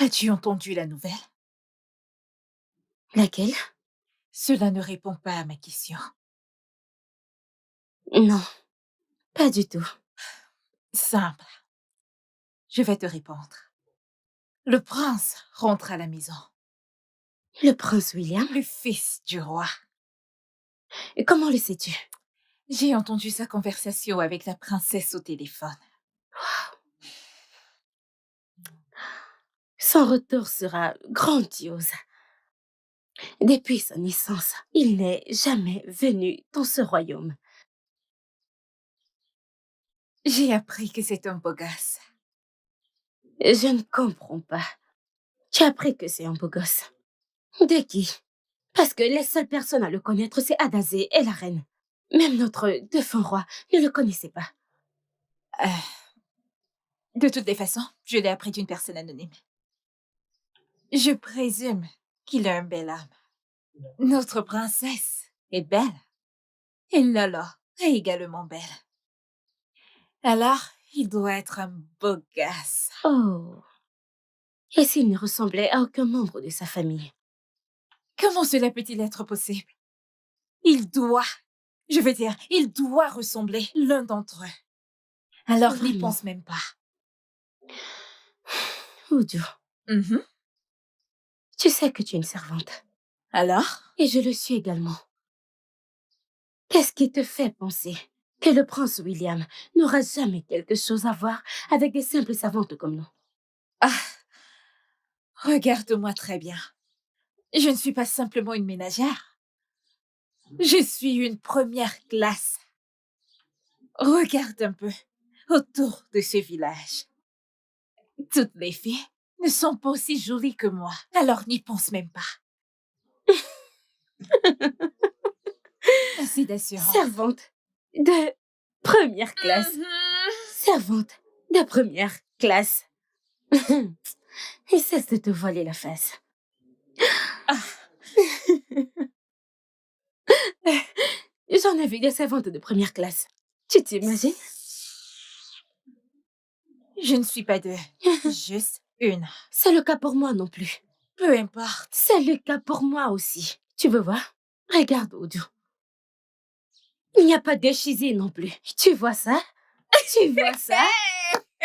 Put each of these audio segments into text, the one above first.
As-tu entendu la nouvelle? Laquelle? Cela ne répond pas à ma question. Non, pas du tout. Simple, je vais te répondre. Le prince rentre à la maison, Le prince William? le fils du roi. Et comment le sais-tu? J'ai entendu sa conversation avec la princesse au téléphone. Son retour sera grandiose. Depuis sa naissance, il n'est jamais venu dans ce royaume. J'ai appris que c'est un beau gosse. Je ne comprends pas. Tu as appris que c'est un beau gosse. De qui? Parce que les seules personnes à le connaître, c'est Adazé et la reine. Même notre défunt roi ne le connaissait pas. Euh, de toutes les façons, je l'ai appris d'une personne anonyme. Je présume qu'il a un bel âme. Notre princesse est belle. Et Lala est également belle. Alors, il doit être un beau gosse. Oh. Et s'il ne ressemblait à aucun membre de sa famille? Comment cela peut-il être possible? Il doit ressembler l'un d'entre eux. Alors n'y Vraiment. pense même pas. Oudou, Mhm. tu sais que tu es une servante. Alors? Et je le suis également. Qu'est-ce qui te fait penser que le prince William n'aura jamais quelque chose à voir avec des simples servantes comme nous? Ah, regarde-moi très bien. Je ne suis pas simplement une ménagère. Je suis une première classe. Regarde un peu autour de ce village. Toutes les filles ne sont pas aussi jolies que moi. Alors n'y pense même pas. Assez d'assurance. Servante de première classe. Mhm. Servante de première classe. Et cesse de te voiler la face. Ah, J'en ai vu des servantes de première classe. Tu t'imagines? je ne suis pas deux, juste une. C'est le cas pour moi non plus. Peu importe. C'est le cas pour moi aussi. Tu veux voir? Regarde, Oudou. Il n'y a pas de chizé non plus. Tu vois ça? Tu vois ça?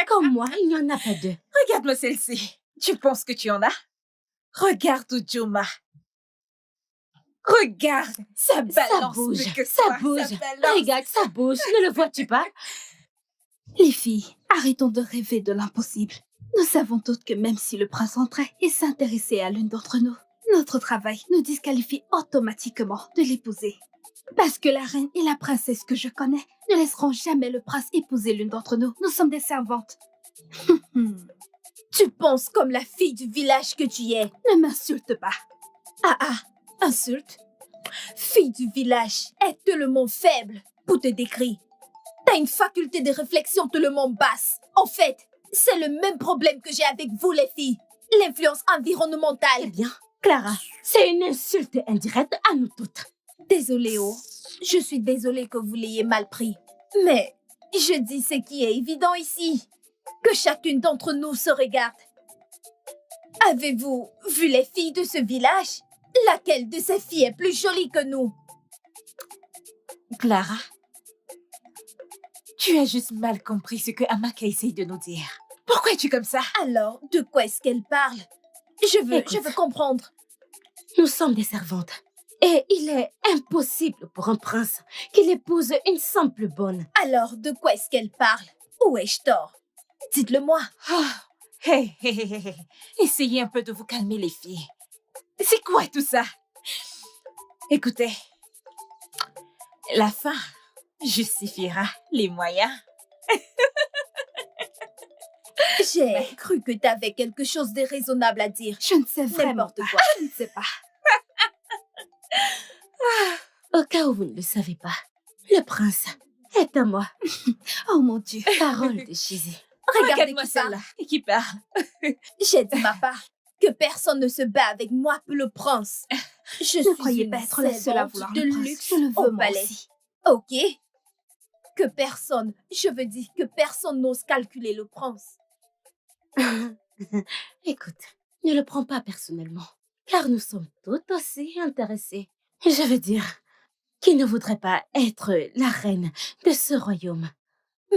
Comme moi, il n'y en a pas deux. Regarde-moi celle-ci. Tu penses que tu en as? Regarde Ujuma. Regarde, ça balance Ça bouge, plus que ça toi, bouge. ça balance. Regarde, ça bouge. Ne le vois-tu pas? Les filles, arrêtons de rêver de l'impossible. Nous savons toutes que même si le prince entrait et s'intéressait à l'une d'entre nous, notre travail nous disqualifie automatiquement de l'épouser. Parce que la reine et la princesse que je connais ne laisseront jamais le prince épouser l'une d'entre nous. Nous sommes des servantes. Tu penses comme la fille du village que tu es. Ne m'insulte pas. Ah, insulte. Fille du village est tellement faible pour te décrire. T'as une faculté de réflexion tellement basse. En fait, c'est le même problème que j'ai avec vous les filles. L'influence environnementale. Eh bien, Clara, c'est une insulte indirecte à nous toutes. Désolée, Oh. Je suis désolée que vous l'ayez mal pris. Mais je dis ce qui est évident ici. Que chacune d'entre nous se regarde. Avez-vous vu les filles de ce village? Laquelle de ces filles est plus jolie que nous? Clara, tu as juste mal compris ce que Amaka essaye de nous dire. Pourquoi es-tu comme ça? Alors, de quoi est-ce qu'elle parle? Je veux comprendre. Nous sommes des servantes. Et il est impossible pour un prince qu'il épouse une simple bonne. Alors, de quoi est-ce qu'elle parle? Où ai-je tort? Dites-le-moi. Hey. Essayez un peu de vous calmer, les filles. C'est quoi tout ça? Écoutez, la fin justifiera les moyens. J'ai cru que t'avais quelque chose de raisonnable à dire. Je ne sais vraiment N'importe pas. quoi. Je ne sais pas. Au cas où vous ne le savez pas, le prince est à moi. Oh mon Dieu. Parole de Chizi. Regardez Regarde-moi qui parle. celle-là qui parle. J'ai dit ma part que personne ne se bat avec moi pour le prince. Je Ne suis croyez une pas être la seule à servante vouloir de le prince. luxe Je le au veux moi palais. aussi. Ok? Que personne, je veux dire que personne n'ose calculer le prince. Écoute, Ne le prends pas personnellement, car nous sommes tout aussi intéressés. Je veux dire, qui ne voudrait pas être la reine de ce royaume?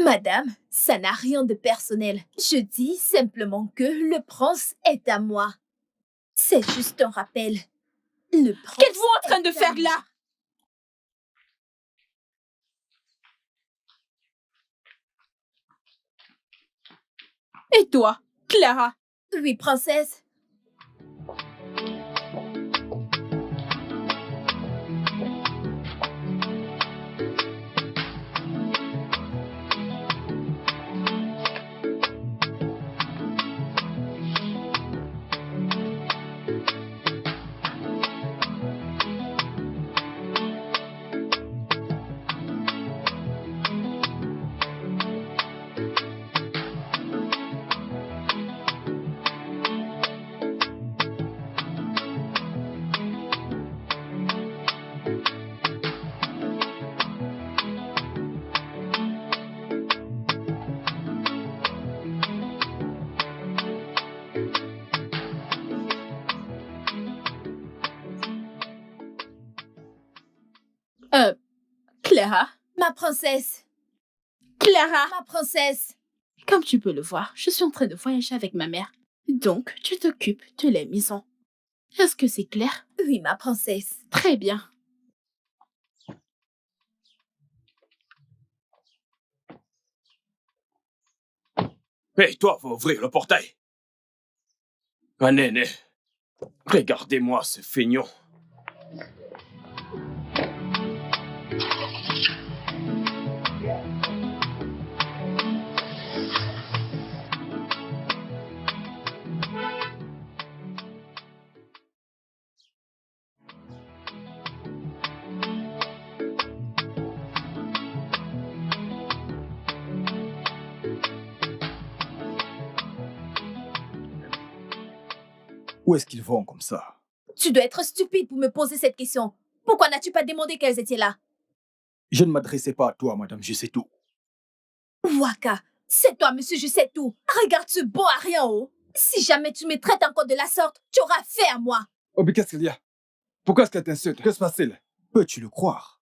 Madame, ça n'a rien de personnel. Je dis simplement que le prince est à moi. C'est juste un rappel. Le prince Qu'êtes-vous en train de est à faire moi. là? Et toi, Clara? Oui, princesse. Clara? Ma princesse. Clara? Ma princesse. Comme tu peux le voir, je suis en train de voyager avec ma mère. Donc, tu t'occupes de la maison. Est-ce que c'est clair? Oui, ma princesse. Très bien. Hé, toi, va ouvrir le portail. Un aîné. Regardez-moi ce feignant. Où est-ce qu'ils vont comme ça? Tu dois être stupide pour me poser cette question. Pourquoi n'as-tu pas demandé qu'elles étaient là? Je ne m'adressais pas à toi, madame, je sais tout. Waka, c'est toi, monsieur, je sais tout. Regarde ce beau à rien en haut. Si jamais tu me traites encore de la sorte, tu auras fait à moi. Oh, mais qu'est-ce qu'il y a? Pourquoi est-ce qu'elle t'insulte? Que se passe-t-il? Peux-tu le croire?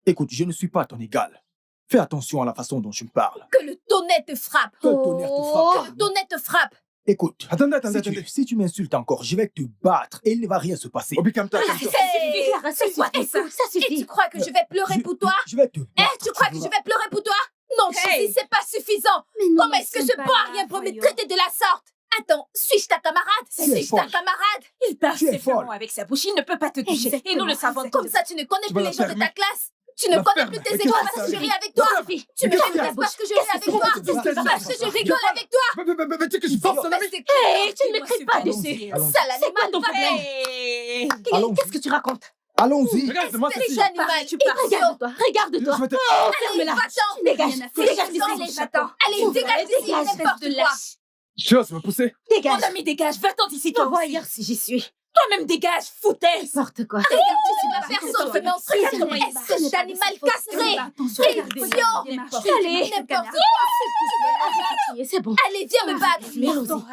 Écoute, je ne suis pas ton égal. Fais attention à la façon dont tu me parles. Que le tonnerre te frappe. Que le tonnerre te frappe. Que le tonnerre te frappe. Écoute, Attendez. si tu m'insultes encore, je vais te battre et il ne va rien se passer. Obi, calme-toi. Hey, Clara, c'est quoi tout ça? Ça Et suffit. tu crois que je vais pleurer pour toi? Je vais te battre. Tu crois que je vais pleurer pour toi? Non, Hey. Suzy, c'est pas suffisant. Mais nous Comment ne est-ce que sommes ce pas beau à là, rien peut me voyons. traiter de la sorte? Attends, suis-je ta camarade? Tu es Suis-je ta folle. camarade? Il parle Tu es sévèrement folle. avec sa bouche, il ne peut pas te toucher. Et nous le savons Comme ça, tu ne connais Tu plus vas les la gens de ta fermer. classe. Tu ne La connais ferme. plus Mais tes qu'est-ce écoles que parce ça que je fait? ris avec toi. Suffit. Tu me Mais détestes qu'est-ce parce que je ris avec toi. Parce que je rigole avec toi. Mais tu sais que je force un ami. Hé, tu ne me cries pas dessus. Allons-y. Sale C'est quoi animal, ton va problème? Hey. Allons-y. Qu'est-ce que tu racontes? Allons-y. Regarde-moi espèce ceci. d'animal, Tu parles. idiot. Regarde-toi, regarde-toi. Je vais te- Allez, Ferme-la. va-t'en. Dégage, Rien à dégage faire. d'ici. Allez, va-t'en. Allez, dégage d'ici, dégage, n'importe de quoi. lâche. Tu oses me pousser? Mon Dégage. ami, dégage, va-t'en d'ici, toi On voit aussi. ailleurs si j'y suis. Toi-même, dégage, foutaise. N'importe quoi. Regarde, tu suis ma personne, fais mon Regarde comment il truc. Espèce d'animal castré. Attention, Allez. N'importe quoi. C'est bon. Allez, viens me battre.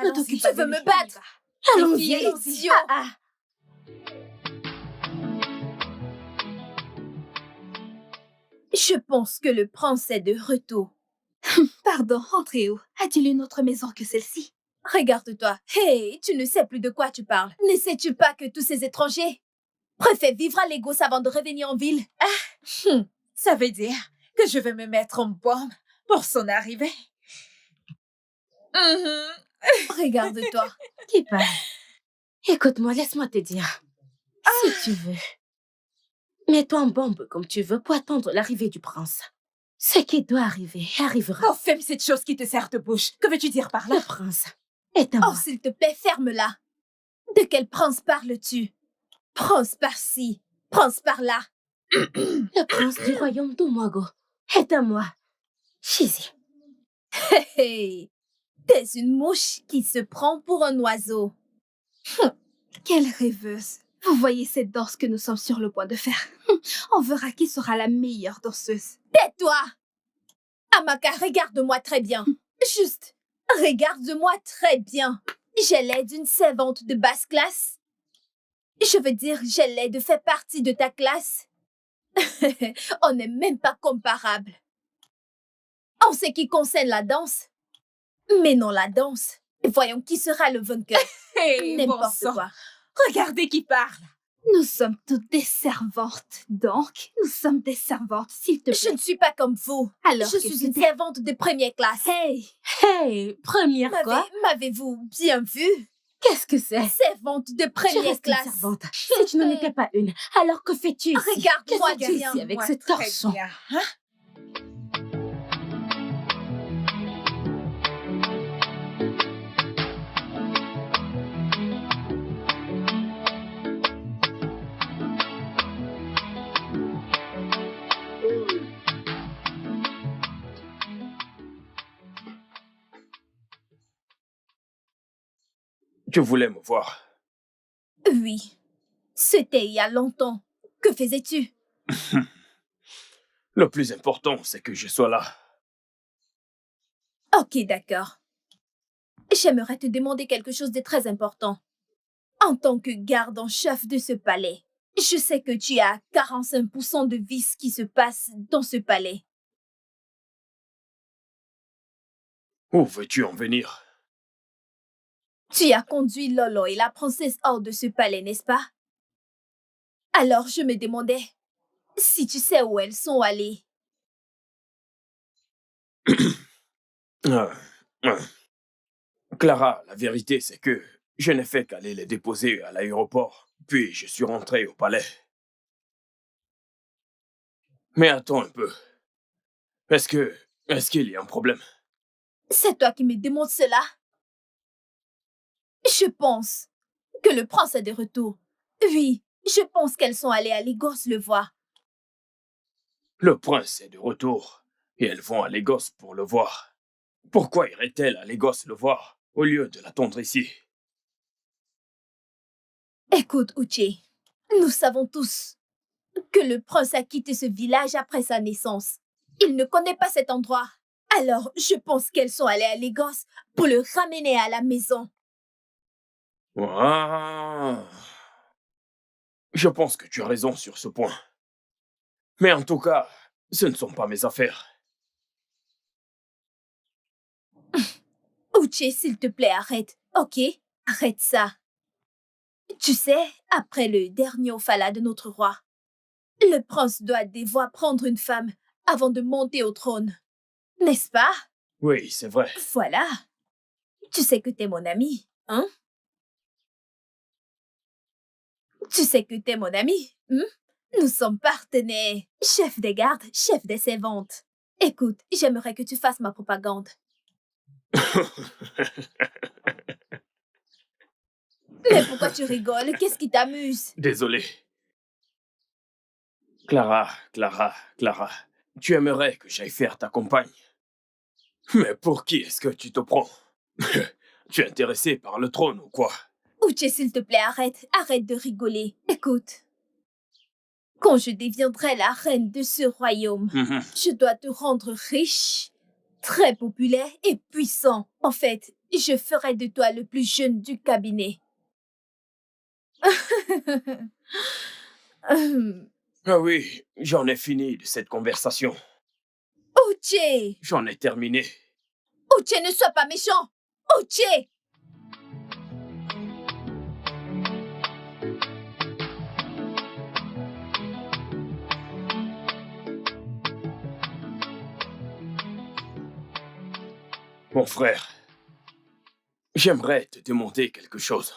Allons-y. Tu veux me battre? Allons-y. Idiot. Ah, Je pense que le prince est de retour. Pardon, entrez où? A-t-il une autre maison que celle-ci? Regarde-toi. Hey, tu ne sais plus de quoi tu parles. Ne sais-tu pas que tous ces étrangers préfèrent vivre à Lagos avant de revenir en ville? Ça veut dire que je vais me mettre en bombe pour son arrivée. Mhm. Regarde-toi. qui parle? Écoute-moi, laisse-moi te dire. Si tu veux, mets-toi en bombe comme tu veux pour attendre l'arrivée du prince. Ce qui doit arriver arrivera. Oh, ferme cette chose qui te sert de bouche. Que veux-tu dire par là? Le prince est à Oh, moi. s'il te plaît, ferme-la. De quel prince parles-tu? Prince par-ci, prince par-là. Le prince du royaume d'Umago est à moi. Shizi. Hey, t'es une mouche qui se prend pour un oiseau. Quelle rêveuse. Vous voyez cette danse que nous sommes sur le point de faire. On verra qui sera la meilleure danseuse. Tais-toi! Amaka, regarde-moi très bien. Juste, regarde-moi très bien. j'ai l'air d'une servante de basse classe. Je veux dire, j'ai l'air de faire partie de ta classe. On n'est même pas comparable. En ce qui concerne la danse, mais non la danse. Voyons qui sera le vainqueur. Hey, bon N'importe sang. quoi. Regardez qui parle. Nous sommes toutes des servantes, donc nous sommes des servantes, s'il te Je plaît. ne suis pas comme vous. Alors, Je suis une servante de première classe. Hey, Hey, première quoi? M'avez-vous bien vu? Qu'est-ce que c'est? Servante de Tu première restes une classe. servante. Si tu n'en étais pas une, alors que fais-tu ici? Regarde-moi Qu'est-ce que tu bien. ici avec Moi, ce très torchon? bien, hein? Tu voulais me voir. Oui. C'était il y a longtemps. Que faisais-tu? Le plus important, c'est que je sois là. Ok, d'accord. J'aimerais te demander quelque chose de très important. En tant que garde en chef de ce palais, je sais que tu as 45% de vices qui se passent dans ce palais. Où veux-tu en venir? Tu as conduit Lolo et la princesse hors de ce palais, n'est-ce pas? Alors je me demandais si tu sais où elles sont allées. Euh, euh. Clara, la vérité, c'est que je n'ai fait qu'aller les déposer à l'aéroport, puis je suis rentré au palais. Mais attends un peu. Est-ce qu'il y a un problème? C'est toi qui me demandes cela? Je pense que le prince est de retour. Oui, je pense qu'elles sont allées à Lagos le voir. Le prince est de retour, et elles vont à Lagos pour le voir. Pourquoi irait-elle à Lagos le voir, au lieu de l'attendre ici? Écoute, Uche, nous savons tous que le prince a quitté ce village après sa naissance. Il ne connaît pas cet endroit. Alors, je pense qu'elles sont allées à Lagos pour le ramener à la maison. Ah. Je pense que tu as raison sur ce point. Mais en tout cas, ce ne sont pas mes affaires. Uche, s'il te plaît, arrête. Ok? Arrête ça. Tu sais, après le dernier Ofala de notre roi, le prince doit devoir prendre une femme avant de monter au trône. N'est-ce pas? Oui, c'est vrai. Voilà. Tu sais que t'es mon ami, hein? Tu sais que t'es mon ami, hein? Nous sommes partenaires. Chef des gardes, chef des servantes. Écoute, j'aimerais que tu fasses ma propagande. Mais pourquoi tu rigoles? Qu'est-ce qui t'amuse? Désolé. Clara, tu aimerais que j'aille faire ta compagne. Mais pour qui est-ce que tu te prends? Tu es intéressé par le trône ou quoi? Uche, s'il te plaît, arrête de rigoler. Écoute, quand je deviendrai la reine de ce royaume, je dois te rendre riche, très populaire et puissant. En fait, je ferai de toi le plus jeune du cabinet. Ah oui, j'en ai fini de cette conversation. Uche! J'en ai terminé. Uche, ne sois pas méchant! Uche! Mon frère, j'aimerais te demander quelque chose.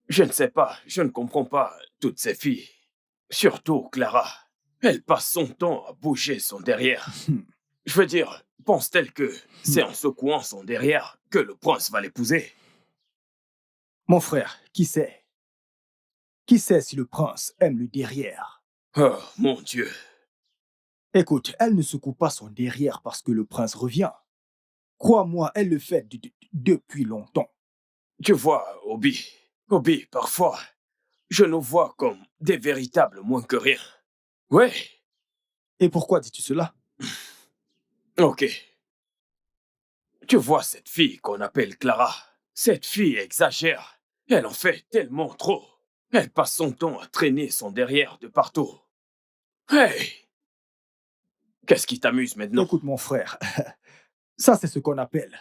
Je ne sais pas, je ne comprends pas toutes ces filles. Surtout Clara. Elle passe son temps à bouger son derrière. Je veux dire, pense-t-elle que c'est en secouant son derrière que le prince va l'épouser? Mon frère, qui sait? Qui sait si le prince aime le derrière? Oh, mon Dieu. Écoute, elle ne secoue pas son derrière parce que le prince revient. Crois-moi, elle le fait depuis longtemps. Tu vois, Obi, parfois, je nous vois comme des véritables moins que rien. Ouais, Et pourquoi dis-tu cela? ok. Tu vois cette fille qu'on appelle Clara? Cette fille exagère. Elle en fait tellement trop. Elle passe son temps à traîner son derrière de partout. Hey! Qu'est-ce qui t'amuse maintenant? Écoute, mon frère, ça c'est ce qu'on appelle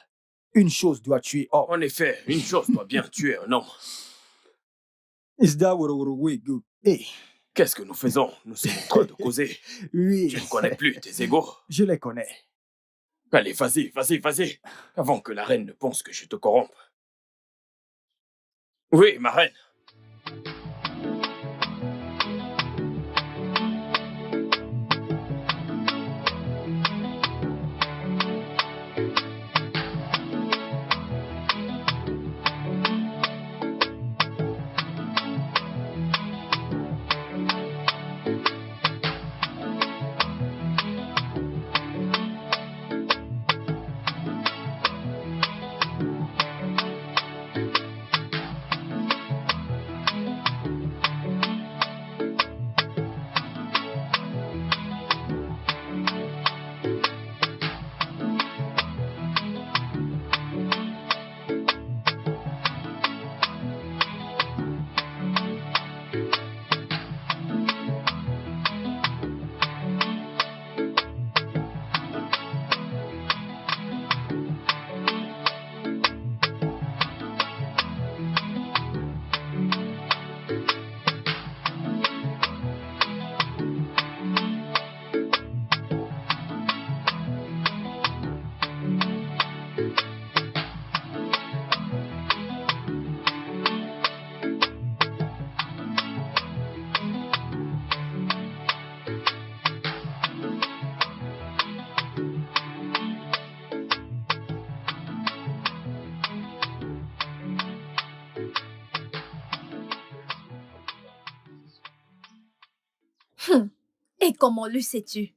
une chose doit tuer homme. En effet, une chose doit bien tuer un homme. Hey, Qu'est-ce que nous faisons? Nous sommes en train de causer. oui, Tu ne connais plus tes égaux. je les connais. Allez, vas-y. Avant que la reine ne pense que je te corrompe. Oui, ma reine. Et comment le sais-tu?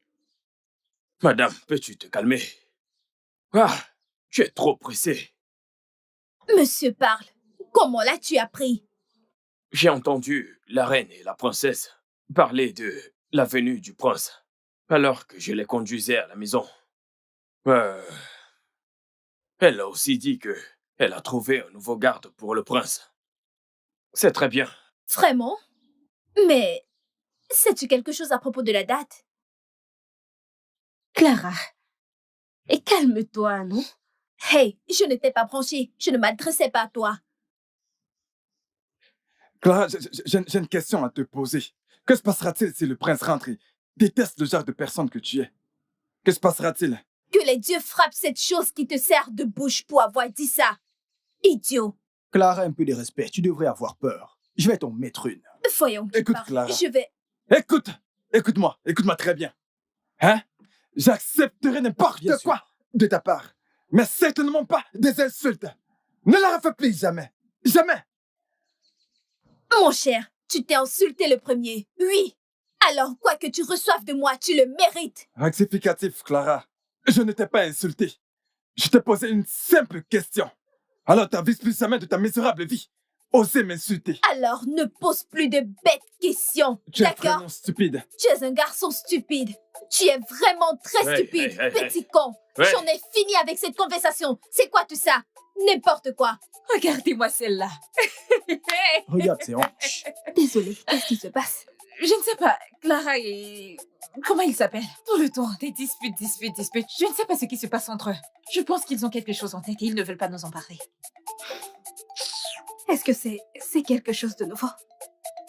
Madame, peux-tu te calmer? Ah, tu es trop pressée. Monsieur parle. Comment l'as-tu appris? J'ai entendu la reine et la princesse parler de la venue du prince, alors que je les conduisais à la maison. Elle a aussi dit que elle a trouvé un nouveau garde pour le prince. C'est très bien. Vraiment? Mais sais-tu quelque chose à propos de la date? Clara, et calme-toi, non? Hey, je ne t'ai pas branché. Je ne m'adressais pas à toi. Clara, j'ai une question à te poser. Que se passera-t-il si le prince rentre et déteste le genre de personne que tu es? Que se passera-t-il? Que les dieux frappent cette chose qui te sert de bouche pour avoir dit ça. Idiot. Clara, un peu de respect, tu devrais avoir peur. Je vais t'en mettre une. Voyons qui Écoute, parle. Clara. Je vais... Écoute-moi très bien. Hein? J'accepterai n'importe Bien sûr. quoi de ta part, mais certainement pas des insultes. Ne la refais plus jamais. Jamais. Mon cher, tu t'es insulté le premier. Oui. Alors, quoi que tu reçoives de moi, tu le mérites. Rectificatif, Clara. Je ne t'ai pas insulté. Je t'ai posé une simple question. Alors t'avises plus jamais de ta misérable vie. Osez m'insulter. Alors, ne pose plus de bêtes questions. Tu es D'accord? vraiment stupide. Tu es un garçon stupide. Tu es vraiment très Hey, stupide, hey, hey, petit con. Ouais. J'en ai fini avec cette conversation. C'est quoi tout ça? N'importe quoi. Regardez-moi celle-là. Regarde ses hanches. Désolée, qu'est-ce qui se passe? Je ne sais pas, Clara et... Comment il s'appelle? Tout le temps, des disputes. Je ne sais pas ce qui se passe entre eux. Je pense qu'ils ont quelque chose en tête et ils ne veulent pas nous en parler. Est-ce que c'est quelque chose de nouveau?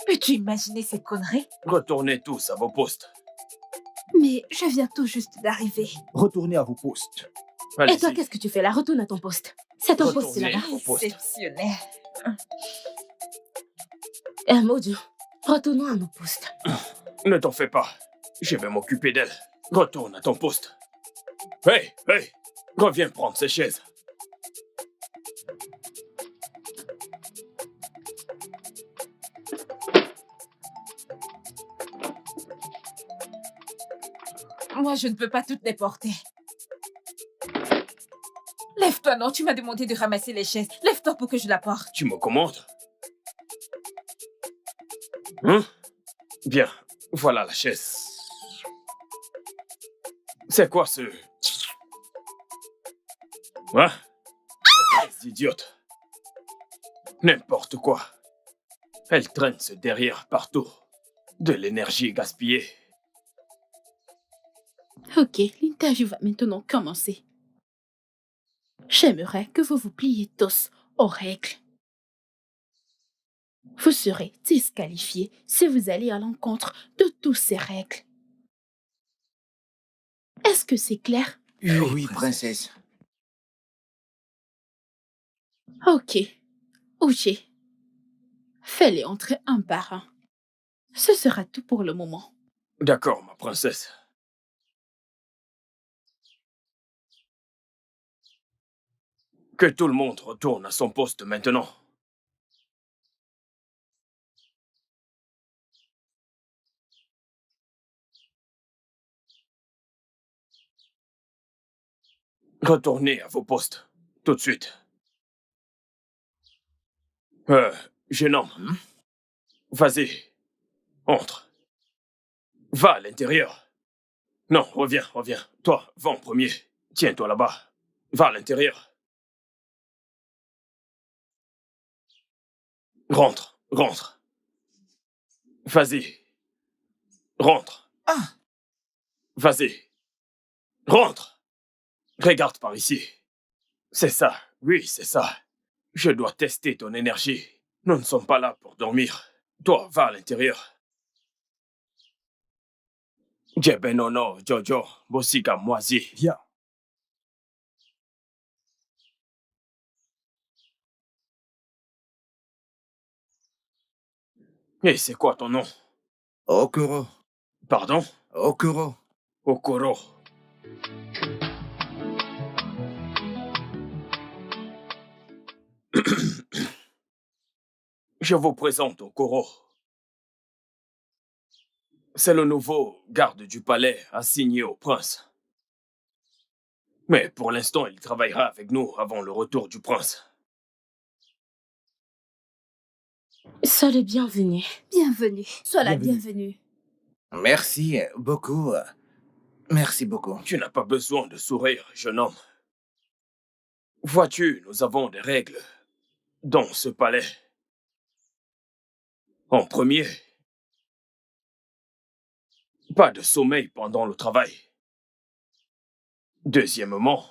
Peux-tu imaginer ces conneries? Retournez tous à vos postes. Mais je viens tout juste d'arriver. Retournez à vos postes. Et toi, Allez-y. qu'est-ce que tu fais là? Retourne à ton poste. C'est ton poste, c'est Retournez là-bas. au poste. Exceptionnel. Maudit, retournons à nos postes. Ne t'en fais pas. Je vais m'occuper d'elle. Retourne à ton poste. Hey, reviens prendre ces chaises. Moi, je ne peux pas toutes les porter. Lève-toi, non, tu m'as demandé de ramasser les chaises. Lève-toi pour que je la porte. Tu me commandes? Hein? Bien, voilà la chaise. C'est quoi ce... Hein? Cette chaise idiote. N'importe quoi. Elle traîne ce derrière partout. De l'énergie gaspillée. Ok, l'interview va maintenant commencer. J'aimerais que vous vous pliez tous aux règles. Vous serez disqualifiés si vous allez à l'encontre de toutes ces règles. Est-ce que c'est clair? Oui, princesse. Ok. Ouché. Fais-les entrer un par un. Ce sera tout pour le moment. D'accord, ma princesse. Que tout le monde retourne à son poste maintenant. Retournez à vos postes, tout de suite. Jeune homme, vas-y, entre. Va à l'intérieur. Non, reviens. Toi, va en premier. Tiens-toi là-bas. Va à l'intérieur. Rentre. Vas-y. Rentre. Ah! Vas-y. Rentre. Regarde par ici. C'est ça. Oui, c'est ça. Je dois tester ton énergie. Nous ne sommes pas là pour dormir. Toi, va à l'intérieur. Jebenono, Jojo, Bosika, Moisi. Viens. Et c'est quoi ton nom? Okoro. Pardon? Okoro. Okoro. Je vous présente Okoro. C'est le nouveau garde du palais assigné au prince. Mais pour l'instant, il travaillera avec nous avant le retour du prince. Sois le bienvenu. Bienvenue. Sois la Bienvenue. bienvenue. Merci beaucoup. Merci beaucoup. Tu n'as pas besoin de sourire, jeune homme. Vois-tu, nous avons des règles dans ce palais. En premier, pas de sommeil pendant le travail. Deuxièmement,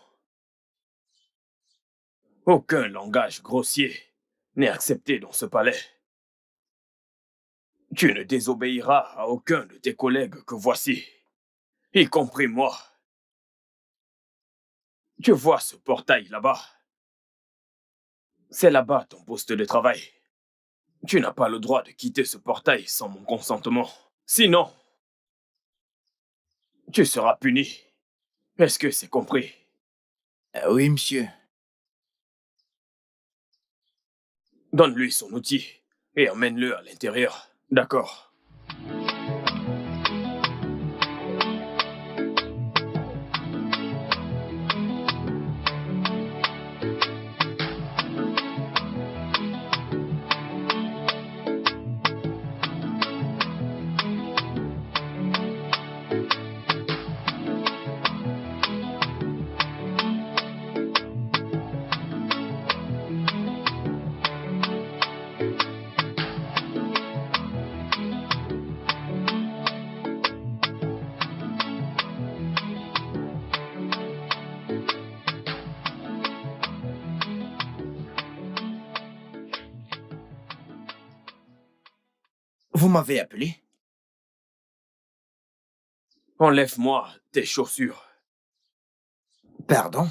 aucun langage grossier n'est accepté dans ce palais. Tu ne désobéiras à aucun de tes collègues que voici, y compris moi. Tu vois ce portail là-bas? C'est là-bas ton poste de travail. Tu n'as pas le droit de quitter ce portail sans mon consentement. Sinon, tu seras puni. Est-ce que c'est compris? Oui, monsieur. Donne-lui son outil et emmène-le à l'intérieur. D'accord. Vous m'avez appelé? Enlève-moi tes chaussures. Pardon?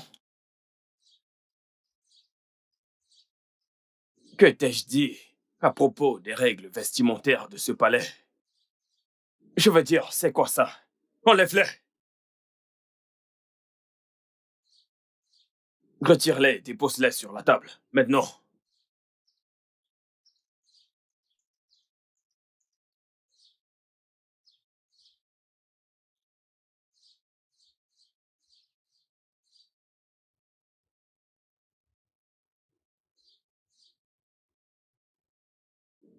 Que t'ai-je dit à propos des règles vestimentaires de ce palais? Je veux dire, c'est quoi ça? Enlève-les! Retire-les et dépose-les sur la table, maintenant.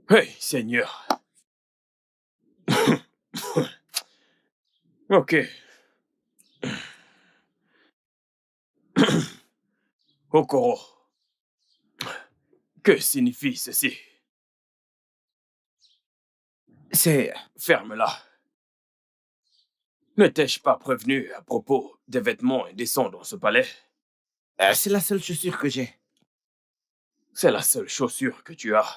Hey, Seigneur. Ok. Okoro. Que signifie ceci? C'est... Ferme-la. Ne t'ai-je pas prévenu à propos des vêtements indécents dans ce palais? c'est la seule chaussure que j'ai. C'est la seule chaussure que tu as.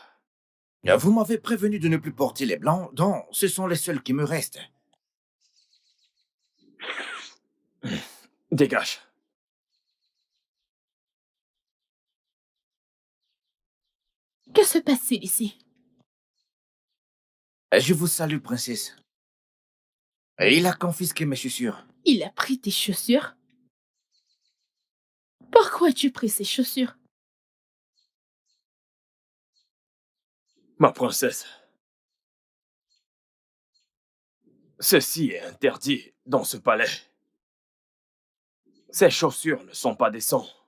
Vous m'avez prévenu de ne plus porter les blancs, donc ce sont les seuls qui me restent. Dégage. Que se passe-t-il ici? Je vous salue, princesse. Il a confisqué mes chaussures. Il a pris tes chaussures? Pourquoi as-tu pris ces chaussures? Ma princesse. Ceci est interdit dans ce palais. Ces chaussures ne sont pas décentes.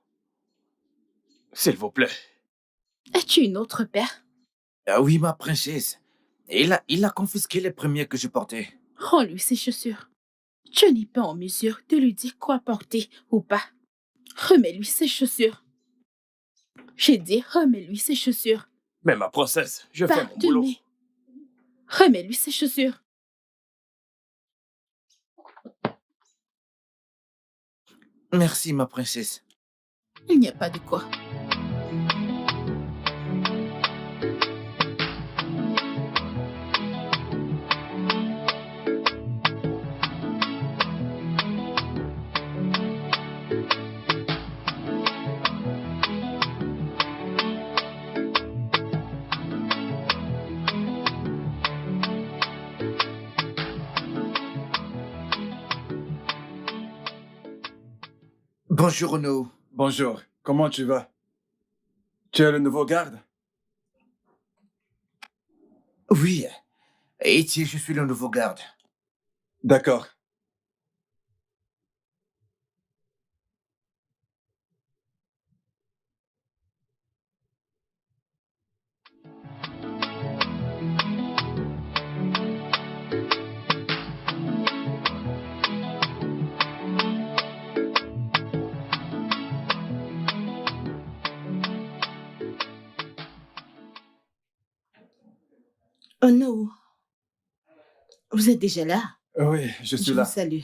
S'il vous plaît. As-tu une autre paire? Oui, ma princesse. Il a confisqué les premiers que je portais. Rends-lui ses chaussures. Je n'ai pas en mesure de lui dire quoi porter ou pas. Remets-lui ses chaussures. J'ai dit remets-lui ses chaussures. Mais ma princesse, je fais mon boulot. Pardonnez. Remets-lui ses chaussures. Merci, ma princesse. Il n'y a pas de quoi. Bonjour, Renaud. Bonjour, comment tu vas? Tu es le nouveau garde? Oui. Etienne, je suis le nouveau garde. D'accord. Oh non. Vous êtes déjà là? Oui, je suis Je là. vous salue.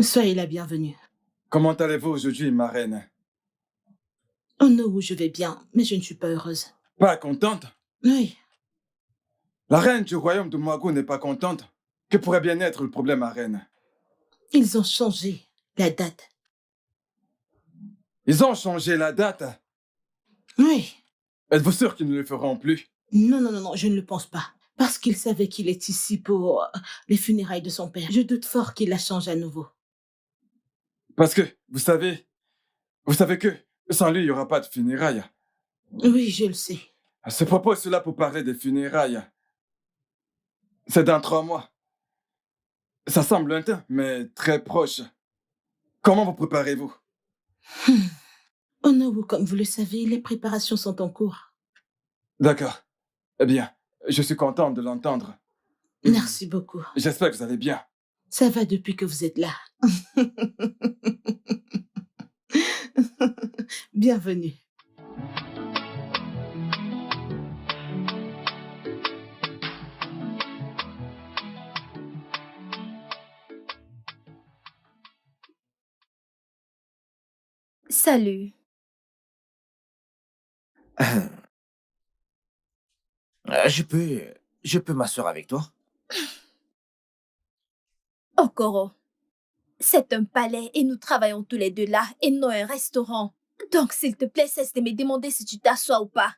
Soyez la bienvenue. Comment allez-vous aujourd'hui, ma reine? Oh non, je vais bien, mais je ne suis pas heureuse. Pas contente? Oui. La reine du royaume de Moago n'est pas contente? Que pourrait bien être le problème, ma reine? Ils ont changé la date. Ils ont changé la date. Oui. Êtes-vous sûr qu'ils ne le feront plus? Non, non, non, non, je ne le pense pas. Parce qu'il savait qu'il est ici pour les funérailles de son père. Je doute fort qu'il la change à nouveau. Parce que, vous savez que sans lui, il n'y aura pas de funérailles. Oui, je le sais. À ce propos, cela pour parler des funérailles. C'est dans 3 mois. Ça semble lointain, mais très proche. Comment vous préparez-vous? Oh non, comme vous le savez, les préparations sont en cours. D'accord. Eh bien, je suis content de l'entendre. Merci beaucoup. J'espère que vous allez bien. Ça va depuis que vous êtes là. Bienvenue. Salut. Je peux m'asseoir avec toi? Okoro, c'est un palais et nous travaillons tous les deux là et non un restaurant. Donc, s'il te plaît, cesse de me demander si tu t'assois ou pas.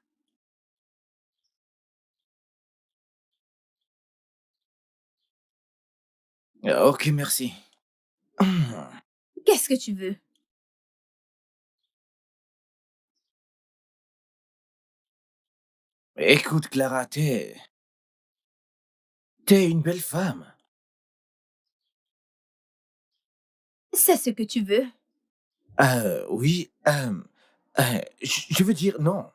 Ok, merci. Qu'est-ce que tu veux? Écoute, Clara, t'es une belle femme. C'est ce que tu veux? Oui, je veux dire non.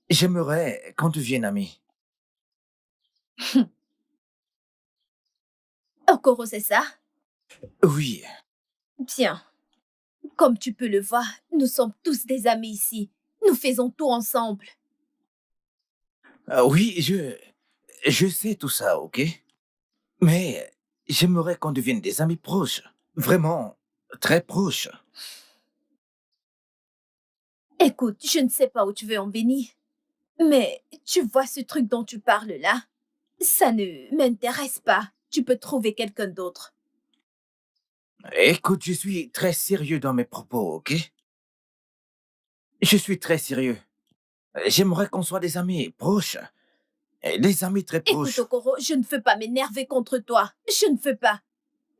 J'aimerais qu'on devienne amis. Okoro, c'est ça? Oui. Bien. Comme tu peux le voir, nous sommes tous des amis ici. Nous faisons tout ensemble. Oui, je sais tout ça, ok? Mais j'aimerais qu'on devienne des amis proches. Vraiment, très proches. Écoute, je ne sais pas où tu veux en venir. Mais tu vois ce truc dont tu parles là? Ça ne m'intéresse pas. Tu peux trouver quelqu'un d'autre. Écoute, je suis très sérieux dans mes propos, ok? Je suis très sérieux. J'aimerais qu'on soit des amis proches. Des amis très Écoute, proches. Okoro, je ne veux pas m'énerver contre toi. Je ne veux pas.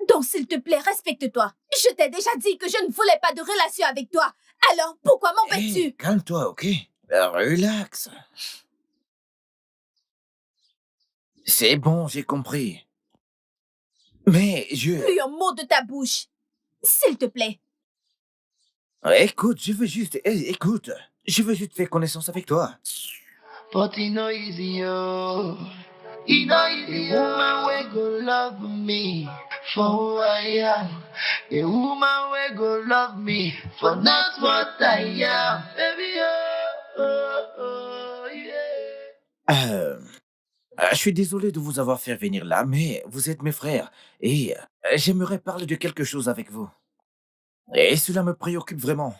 Donc, s'il te plaît, respecte-toi. Je t'ai déjà dit que je ne voulais pas de relation avec toi. Alors, pourquoi m'embêtes-tu? Hey, calme-toi, ok? Relax. C'est bon, j'ai compris. Mais Plus un mot de ta bouche. S'il te plaît. Écoute, je veux juste... écoute, je veux juste faire connaissance avec toi. But it no easy, yo. It no easy, yo. A woman we go love me for who I am. A woman we go love me for not what I am. Baby, yeah. Je suis désolé de vous avoir fait venir là, mais vous êtes mes frères et j'aimerais parler de quelque chose avec vous. Et cela me préoccupe vraiment.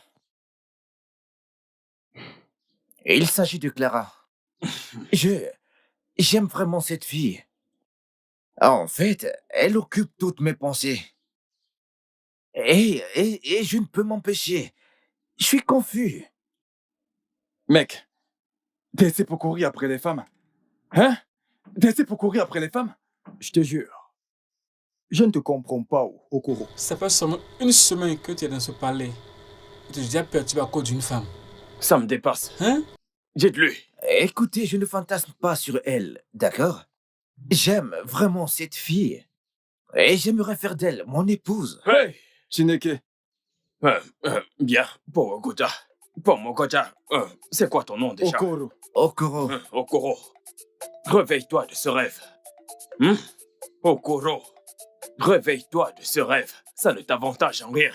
Il s'agit de Clara. J'aime vraiment cette fille. En fait, elle occupe toutes mes pensées. Et je ne peux m'empêcher. Je suis confus. Mec, t'es ici pour courir après les femmes? Hein? T'es ici pour courir après les femmes? Je te jure. Je ne te comprends pas, Okoro. Ça fait seulement une semaine que tu es dans ce palais. Tu es déjà perturbé à cause d'une femme. Ça me dépasse. Hein? Dites-lui. Écoutez, je ne fantasme pas sur elle, d'accord? J'aime vraiment cette fille. Et j'aimerais faire d'elle mon épouse. Hey! Chineke. Bien, pour Okota. Pour Mokota, c'est quoi ton nom déjà? Okoro. Okoro. Okoro. Réveille-toi de ce rêve. Okoro. Réveille-toi de ce rêve. Ça ne t'avantage en rien.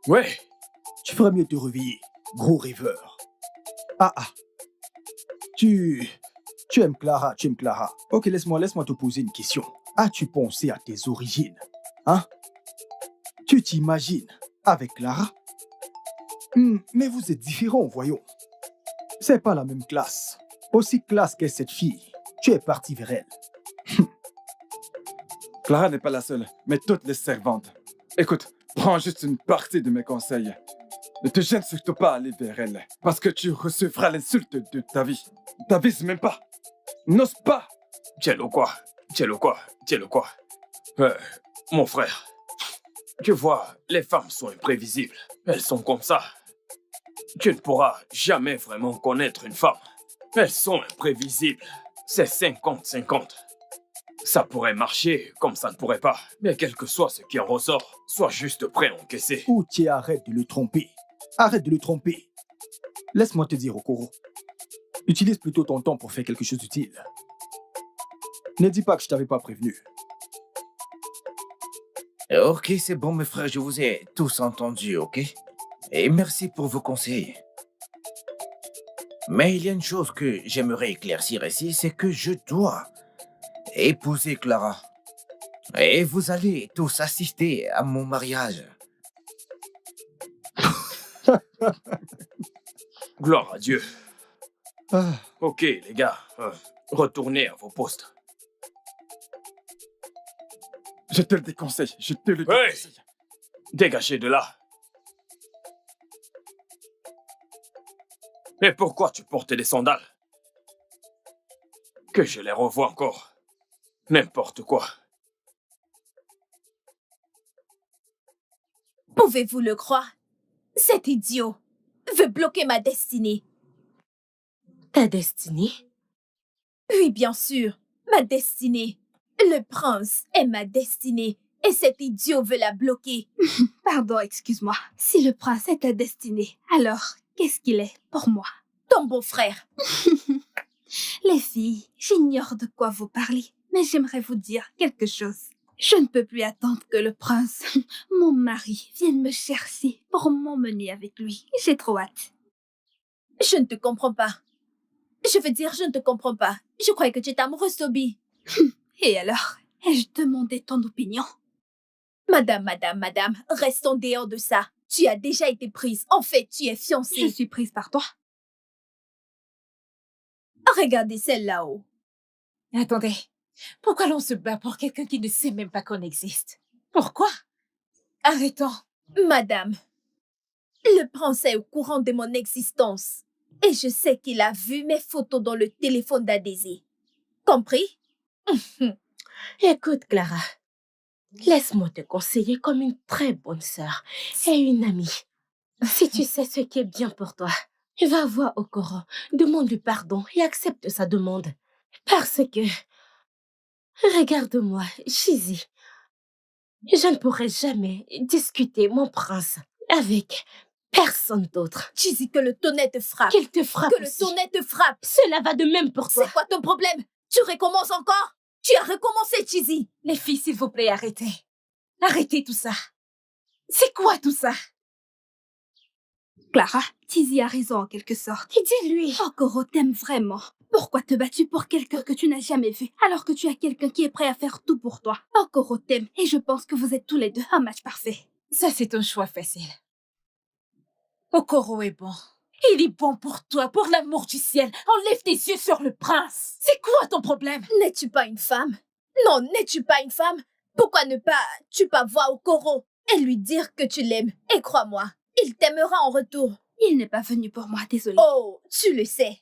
Ouais. Tu ferais mieux de te réveiller, gros rêveur. Ah. Tu aimes Clara, tu aimes Clara. Ok, laisse-moi te poser une question. As-tu pensé à tes origines? Hein? Tu t'imagines avec Clara? Mais vous êtes différents, voyons. C'est pas la même classe. Aussi classe qu'est cette fille. Tu es parti vers elle. Clara n'est pas la seule, mais toutes les servantes. Écoute, prends juste une partie de mes conseils. Ne te gêne surtout pas à aller vers elle, parce que tu recevras l'insulte de ta vie. T'avises même pas. N'ose pas. Tiens-le quoi? Mon frère, tu vois, les femmes sont imprévisibles. Elles sont comme ça. Tu ne pourras jamais vraiment connaître une femme. Elles sont imprévisibles. C'est 50-50. Ça pourrait marcher comme ça ne pourrait pas. Mais quel que soit ce qui en ressort, sois juste prêt à encaisser. Outier, arrête de le tromper. Arrête de le tromper. Laisse-moi te dire, Okoro. Utilise plutôt ton temps pour faire quelque chose d'utile. Ne dis pas que je t'avais pas prévenu. Ok, c'est bon, mes frères, je vous ai tous entendus, ok? Et merci pour vos conseils. Mais il y a une chose que j'aimerais éclaircir ici, c'est que je dois épouser Clara. Et vous allez tous assister à mon mariage. Gloire à Dieu. Ok, les gars, retournez à vos postes. Je te le déconseille, Hey! Dégagez de là. Et pourquoi tu portes des sandales? Que je les revois encore. N'importe quoi. Pouvez-vous le croire? Cet idiot veut bloquer ma destinée. Ta destinée? Oui, bien sûr, ma destinée. Le prince est ma destinée et cet idiot veut la bloquer. Pardon, excuse-moi. Si le prince est ta destinée, alors qu'est-ce qu'il est pour moi? Ton beau-frère. Les filles, j'ignore de quoi vous parlez, mais j'aimerais vous dire quelque chose. Je ne peux plus attendre que le prince, mon mari, vienne me chercher pour m'emmener avec lui. J'ai trop hâte. Je ne te comprends pas. Je veux dire, je ne te comprends pas. Je croyais que tu étais amoureuse, Toby. Et alors, ai-je demandé ton opinion? Madame, restons dehors de ça. Tu as déjà été prise. En fait, tu es fiancée. Je suis prise par toi. Regardez celle là-haut. Attendez, pourquoi l'on se bat pour quelqu'un qui ne sait même pas qu'on existe? Pourquoi? Arrêtons. Madame, le prince est au courant de mon existence. Et je sais qu'il a vu mes photos dans le téléphone d'Adésée. Compris? Écoute, Clara, laisse-moi te conseiller comme une très bonne sœur et une amie. Si tu sais ce qui est bien pour toi, va voir Okoro, demande-lui pardon et accepte sa demande. Parce que, regarde-moi, Chizi, je ne pourrai jamais discuter mon prince avec personne d'autre. Chizi, que le tonnet te frappe. Qu'il te frappe Que aussi. le tonnet te frappe. Cela va de même pour toi. C'est quoi ton problème? Tu recommences encore? Tu as recommencé, Chizi. Les filles, s'il vous plaît, arrêtez. Arrêtez tout ça. C'est quoi tout ça? Clara, Tizi a raison en quelque sorte. Et dis-lui. Okoro t'aime vraiment. Pourquoi te bats-tu pour quelqu'un que tu n'as jamais vu alors que tu as quelqu'un qui est prêt à faire tout pour toi? Okoro t'aime et je pense que vous êtes tous les deux un match parfait. Ça, c'est un choix facile. Okoro est bon. Il est bon pour toi, pour l'amour du ciel. Enlève tes yeux sur le prince. C'est quoi ton problème? N'es-tu pas une femme? Non, n'es-tu pas une femme? Pourquoi ne pas voir Okoro et lui dire que tu l'aimes? Et crois-moi, il t'aimera en retour. Il n'est pas venu pour moi, désolée. Oh, tu le sais.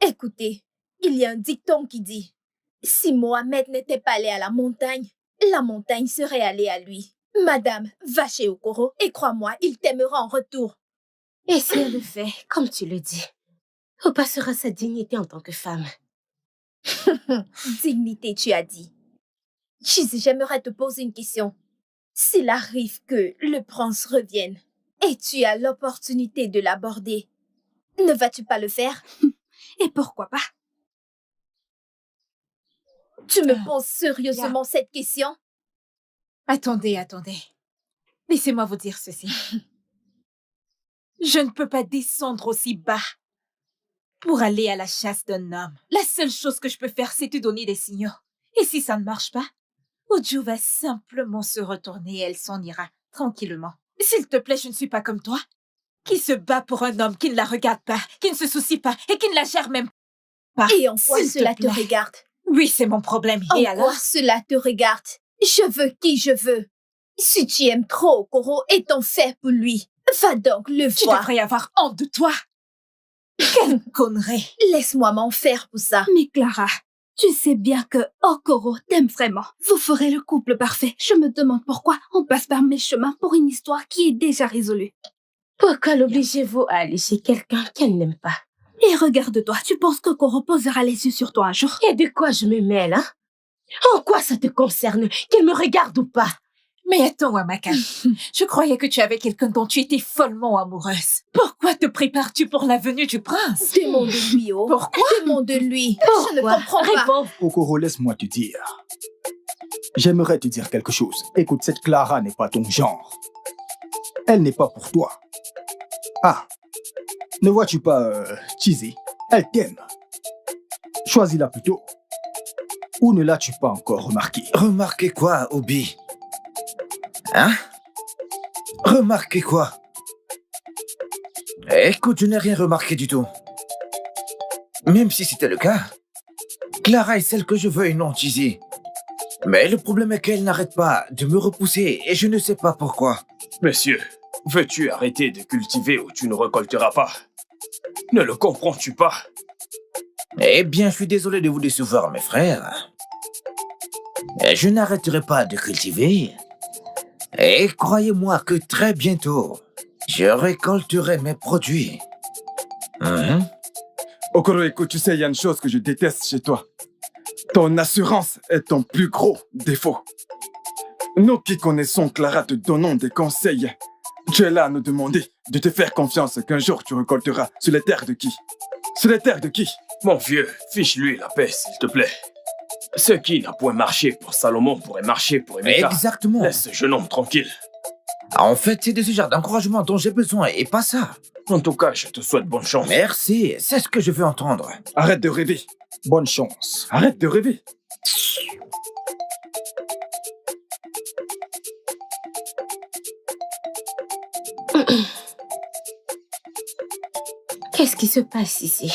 Écoutez, il y a un dicton qui dit « Si Mohamed n'était pas allé à la montagne serait allée à lui. » Madame, va chez Okoro et crois-moi, il t'aimera en retour. Et si elle le fait, comme tu le dis, où passera sa dignité en tant que femme? Dignité, tu as dit. Chizi, j'aimerais te poser une question. S'il arrive que le prince revienne et tu as l'opportunité de l'aborder, ne vas-tu pas le faire? Et pourquoi pas? Tu me poses sérieusement cette question? Attendez. Laissez-moi vous dire ceci. Je ne peux pas descendre aussi bas pour aller à la chasse d'un homme. La seule chose que je peux faire, c'est te donner des signaux. Et si ça ne marche pas, Oju va simplement se retourner et elle s'en ira tranquillement. S'il te plaît, je ne suis pas comme toi, qui se bat pour un homme qui ne la regarde pas, qui ne se soucie pas et qui ne la gère même pas. Et en quoi cela te regarde? Oui, c'est mon problème. Et En alors? quoi cela te regarde? Je veux qui je veux. Si tu aimes trop Okoro et t'en fais pour lui, va donc le Tu voir. devrais avoir honte de toi. Quelle connerie. Laisse-moi m'en faire pour ça. Mais Clara, tu sais bien que Okoro t'aime vraiment. Vous ferez le couple parfait. Je me demande pourquoi on passe par mes chemins pour une histoire qui est déjà résolue. Pourquoi l'obligez-vous à aller chez quelqu'un qu'elle n'aime pas? Et regarde-toi, tu penses qu'Okoro posera les yeux sur toi un jour? Et de quoi je me mêle, hein? En quoi ça te concerne, qu'elle me regarde ou pas? Mais attends, Wamaka, je croyais que tu avais quelqu'un dont tu étais follement amoureuse. Pourquoi te prépares-tu pour la venue du prince? Demande-lui, oh. Pourquoi? Demande-lui. Je ne Pourquoi? comprends pas. Réponds. Okoro, laisse-moi te dire. J'aimerais te dire quelque chose. Écoute, cette Clara n'est pas ton genre. Elle n'est pas pour toi. Ah, ne vois-tu pas, Chizi? Elle t'aime. Choisis-la plutôt. Ou ne l'as-tu pas encore remarqué? Remarquez quoi, Obi? Hein? Remarquez quoi? Écoute, je n'ai rien remarqué du tout. Même si c'était le cas, Clara est celle que je veux et non Chizi. Mais le problème est qu'elle n'arrête pas de me repousser et je ne sais pas pourquoi. Monsieur, veux-tu arrêter de cultiver où tu ne récolteras pas? Ne le comprends-tu pas? Eh bien, je suis désolé de vous décevoir, mes frères. Je n'arrêterai pas de cultiver. Et croyez-moi que très bientôt, je récolterai mes produits. Okoro, écoute, tu sais, il y a une chose que je déteste chez toi. Ton assurance est ton plus gros défaut. Nous qui connaissons Clara te donnons des conseils. Tu es là à nous demander de te faire confiance qu'un jour tu récolteras sur les terres de qui? Sur les terres de qui? Mon vieux, fiche-lui la paix, s'il te plaît. Ce qui n'a point marché pour Salomon pourrait marcher pour Emeka. Exactement. Laisse ce jeune homme tranquille. En fait, c'est de ce genre d'encouragement dont j'ai besoin et pas ça. En tout cas, je te souhaite bonne chance. Merci, c'est ce que je veux entendre. Arrête de rêver. Bonne chance. Arrête de rêver. Qu'est-ce qui se passe ici?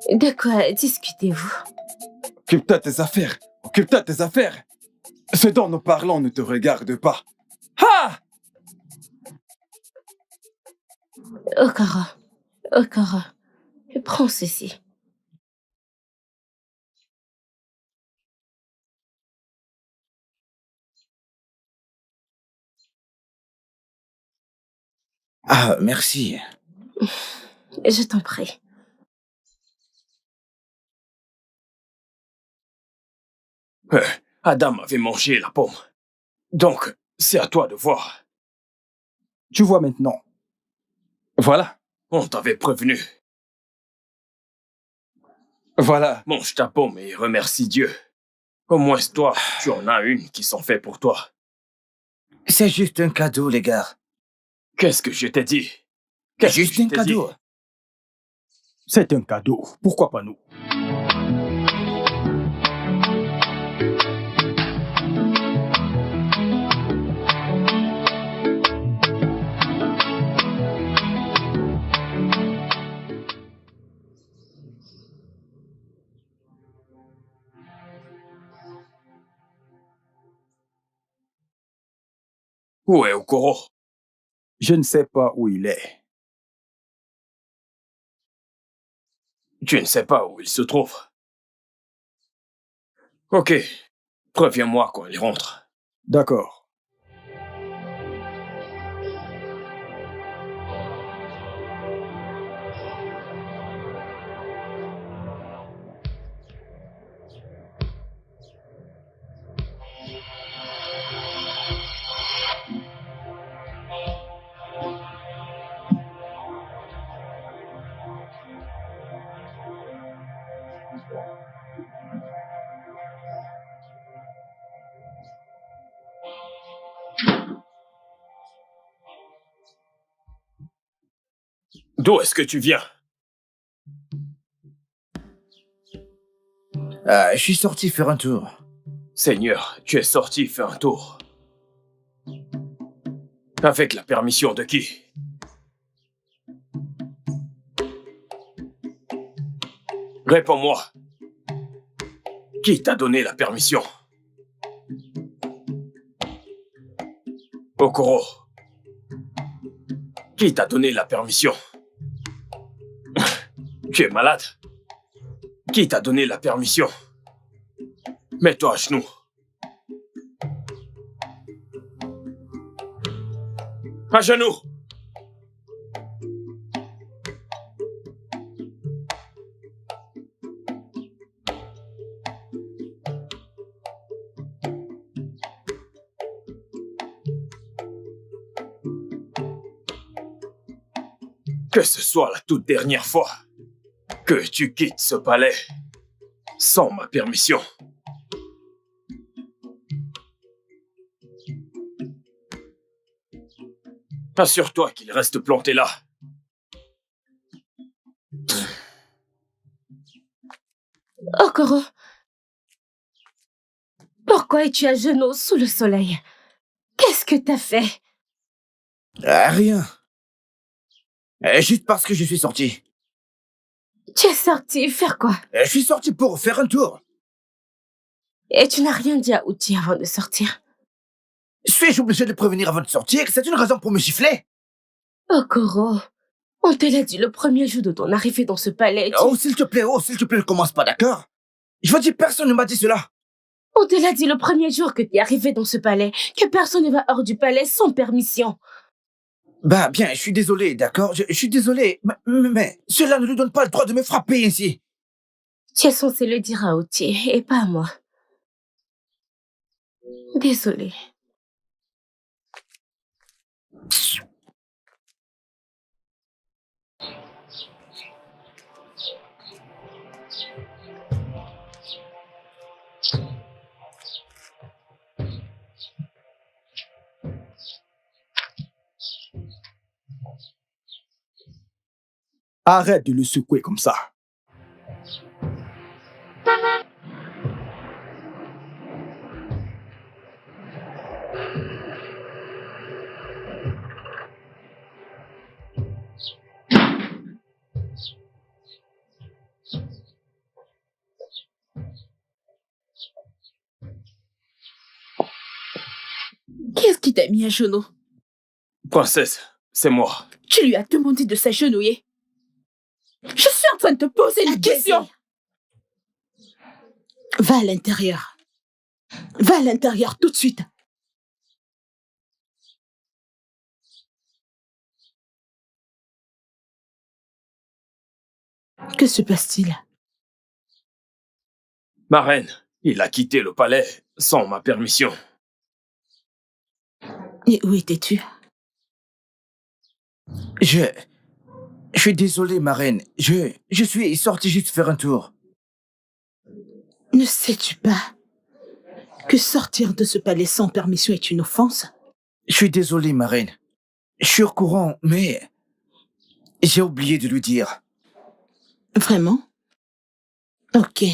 De quoi discutez-vous? Occupe-toi de tes affaires. Occupe-toi de tes affaires. Ce dont nous parlons ne te regarde pas. Ha! Okoro, prends ceci. Ah, merci. Je t'en prie. Adam avait mangé la pomme. Donc, c'est à toi de voir. Tu vois maintenant. Voilà. On t'avait prévenu. Voilà. Mange ta pomme et remercie Dieu. Au moins toi, tu en as une qui s'en fait pour toi. C'est juste un cadeau, les gars. Qu'est-ce que je t'ai dit? Juste un cadeau. C'est un cadeau. Pourquoi pas nous? Où est Okoro? Je ne sais pas où il est. Tu ne sais pas où il se trouve. Ok. Préviens-moi quand il rentre. D'accord. D'où est-ce que tu viens? Je suis sorti faire un tour. Seigneur, tu es sorti faire un tour. Avec la permission de qui? Réponds-moi. Qui t'a donné la permission? Okoro. Qui t'a donné la permission? Tu es malade? Qui t'a donné la permission? Mets-toi à genoux. À genoux! Que ce soit la toute dernière fois que tu quittes ce palais sans ma permission. Assure-toi qu'il reste planté là. Okoro, pourquoi es-tu à genoux sous le soleil? Qu'est-ce que t'as fait? Rien. Juste parce que je suis sorti. Tu es sorti faire quoi? Je suis sorti pour faire un tour. Et tu n'as rien dit à Uchi avant de sortir? Suis-je obligé de prévenir avant de sortir que c'est une raison pour me gifler? Okoro, on te l'a dit le premier jour de ton arrivée dans ce palais. Oh, s'il te plaît, ne commence pas, d'accord? Je veux dire, personne ne m'a dit cela. On te l'a dit le premier jour que t'es arrivé dans ce palais, que personne ne va hors du palais sans permission. Bah, bien, je suis désolé, d'accord? Je suis désolé, mais cela ne lui donne pas le droit de me frapper ainsi. Tu es censé le dire à Uchi et pas à moi. Désolée. Arrête de le secouer comme ça. Qu'est-ce qui t'a mis à genoux? Princesse, c'est moi. Tu lui as demandé de s'agenouiller. Je suis en train de te poser une question. Va à l'intérieur. Va à l'intérieur tout de suite. Que se passe-t-il? Ma reine, il a quitté le palais sans ma permission. Et où étais-tu? Je suis désolé, ma reine. Je suis sorti juste faire un tour. Ne sais-tu pas que sortir de ce palais sans permission est une offense? Je suis désolé, ma reine. Je suis au courant, mais j'ai oublié de lui dire. Vraiment? Ok.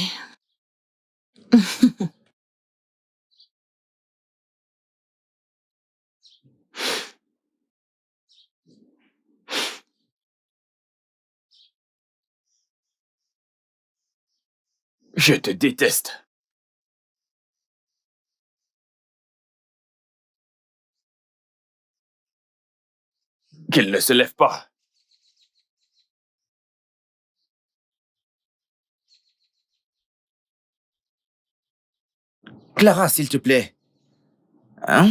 Je te déteste. Qu'il ne se lève pas. Clara, s'il te plaît. Hein?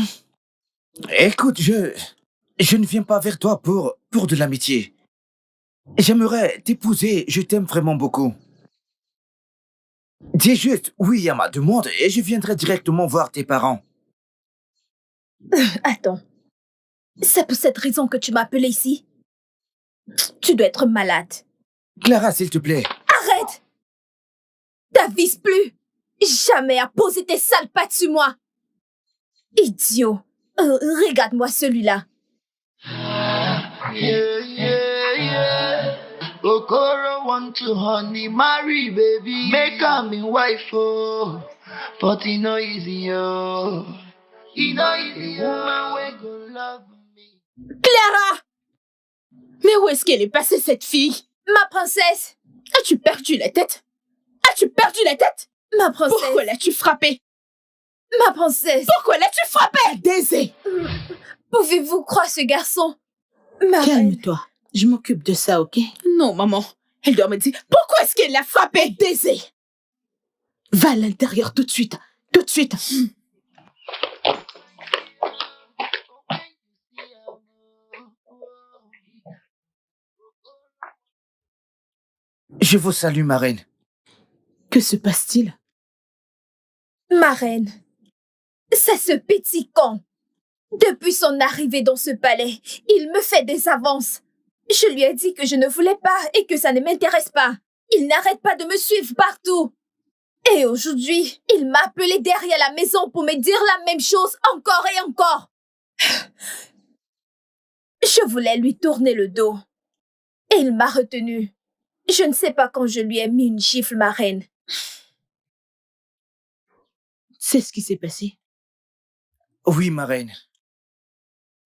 Écoute, je ne viens pas vers toi pour de l'amitié. J'aimerais t'épouser, je t'aime vraiment beaucoup. Dis juste oui à ma demande et je viendrai directement voir tes parents. Attends. C'est pour cette raison que tu m'as appelé ici? Tu dois être malade. Clara, s'il te plaît. Arrête! T'avises plus jamais à poser tes sales pattes sur moi. Idiot. Regarde-moi celui-là. Okoro want to honey marry baby, make her me wife oh, but it no easy oh, it no easy woman we go love me. Clara! Mais où est-ce qu'elle est passée, cette fille? Ma princesse! As-tu perdu la tête? As-tu perdu la tête? Ma princesse! Pourquoi l'as-tu frappée? Ma princesse! Pourquoi l'as-tu frappée? Désir! Pouvez-vous croire ce garçon? Ma Calme-toi. Je m'occupe de ça, ok? Non, maman. Elle doit me dire pourquoi est-ce qu'elle l'a frappée, Désir? Va à l'intérieur tout de suite. Tout de suite. Je vous salue, ma reine. Que se passe-t-il? Ma reine, c'est ce petit con. Depuis son arrivée dans ce palais, il me fait des avances. Je lui ai dit que je ne voulais pas et que ça ne m'intéresse pas. Il n'arrête pas de me suivre partout. Et aujourd'hui, il m'a appelé derrière la maison pour me dire la même chose encore et encore. Je voulais lui tourner le dos. Et il m'a retenu. Je ne sais pas quand je lui ai mis une gifle, ma reine. C'est ce qui s'est passé? Oui, ma reine.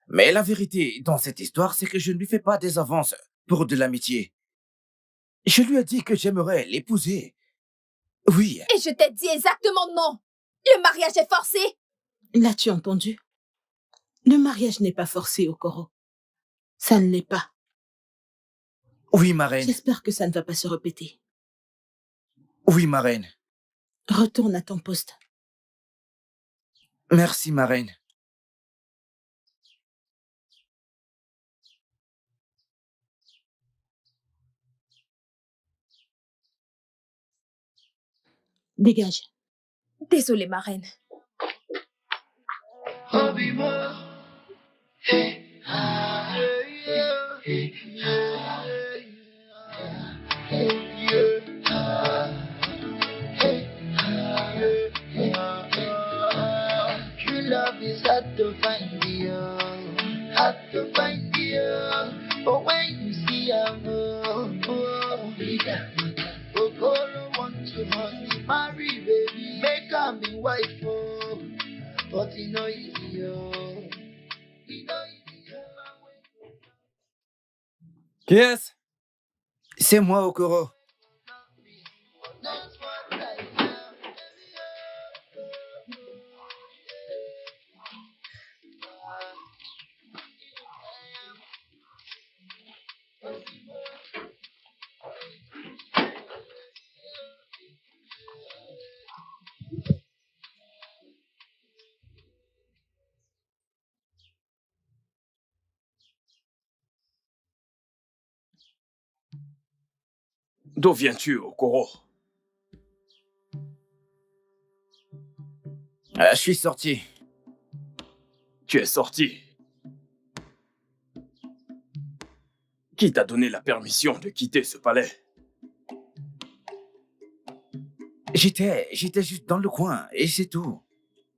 Mais la vérité dans cette histoire, c'est que je ne lui fais pas des avances pour de l'amitié. Je lui ai dit que j'aimerais l'épouser. Oui. Et je t'ai dit exactement non. Le mariage est forcé. L'as-tu entendu? Le mariage n'est pas forcé, Okoro. Ça ne l'est pas. Oui, ma reine. J'espère que ça ne va pas se répéter. Oui, ma reine. Retourne à ton poste. Merci, ma reine. Dégage. Désolée, ma reine. True love is hard to find you, hard to find you. But when you see her move, Okoro want to marry, baby, make her me wife, oh. But it no easy, oh. It no easy, oh. Qui est-ce? C'est moi, Okoro. D'où viens-tu, Okoro? Je suis sorti. Tu es sorti. Qui t'a donné la permission de quitter ce palais? J'étais juste dans le coin, et c'est tout.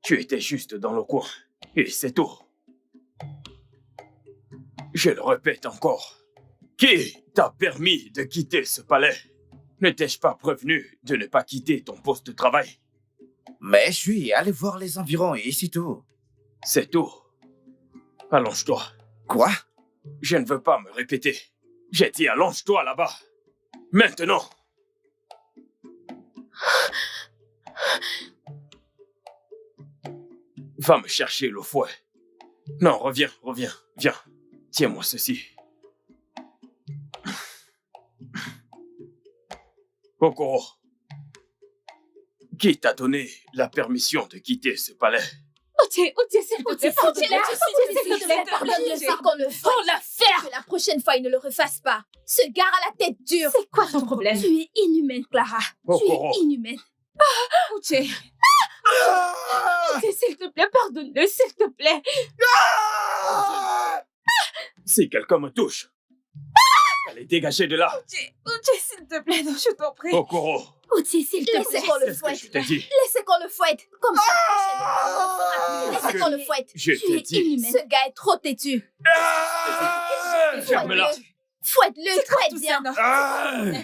Tu étais juste dans le coin, et c'est tout. Je le répète encore. Qui t'a permis de quitter ce palais? Ne t'ai-je pas prévenu de ne pas quitter ton poste de travail? Mais je suis allé voir les environs, et c'est tout. C'est tout. Allonge-toi. Quoi? Je ne veux pas me répéter. J'ai dit allonge-toi là-bas. Maintenant. Va me chercher le fouet. Non, reviens. Viens. Tiens-moi ceci. Okoro, qui t'a donné la permission de quitter ce palais? Otié, s'il te plaît, Pardonne-le qu'on le fasse. On l'a faire. Que la prochaine fois, il ne le refasse pas. Ce gars à la tête dure. C'est quoi ton problème? Tu es inhumaine, Clara. Okoro. Tu es inhumaine. Otié, Otié, s'il te plaît, pardonne-le, s'il te plaît. Si quelqu'un me touche, allez, dégagez de là. Otié, s'il te plaît, non, je t'en prie. Okoro, Otié, s'il te Laissez plaît. qu'on le qu'est-ce que fouette. je t'ai dit? Laissez qu'on le fouette. Comme ça, prochainement, laissez qu'on le fouette. Je Tu t'ai es dit. inhumaine. Ce gars est trop têtu. Ferme-la. Fouette-le très Tout bien. ça, non.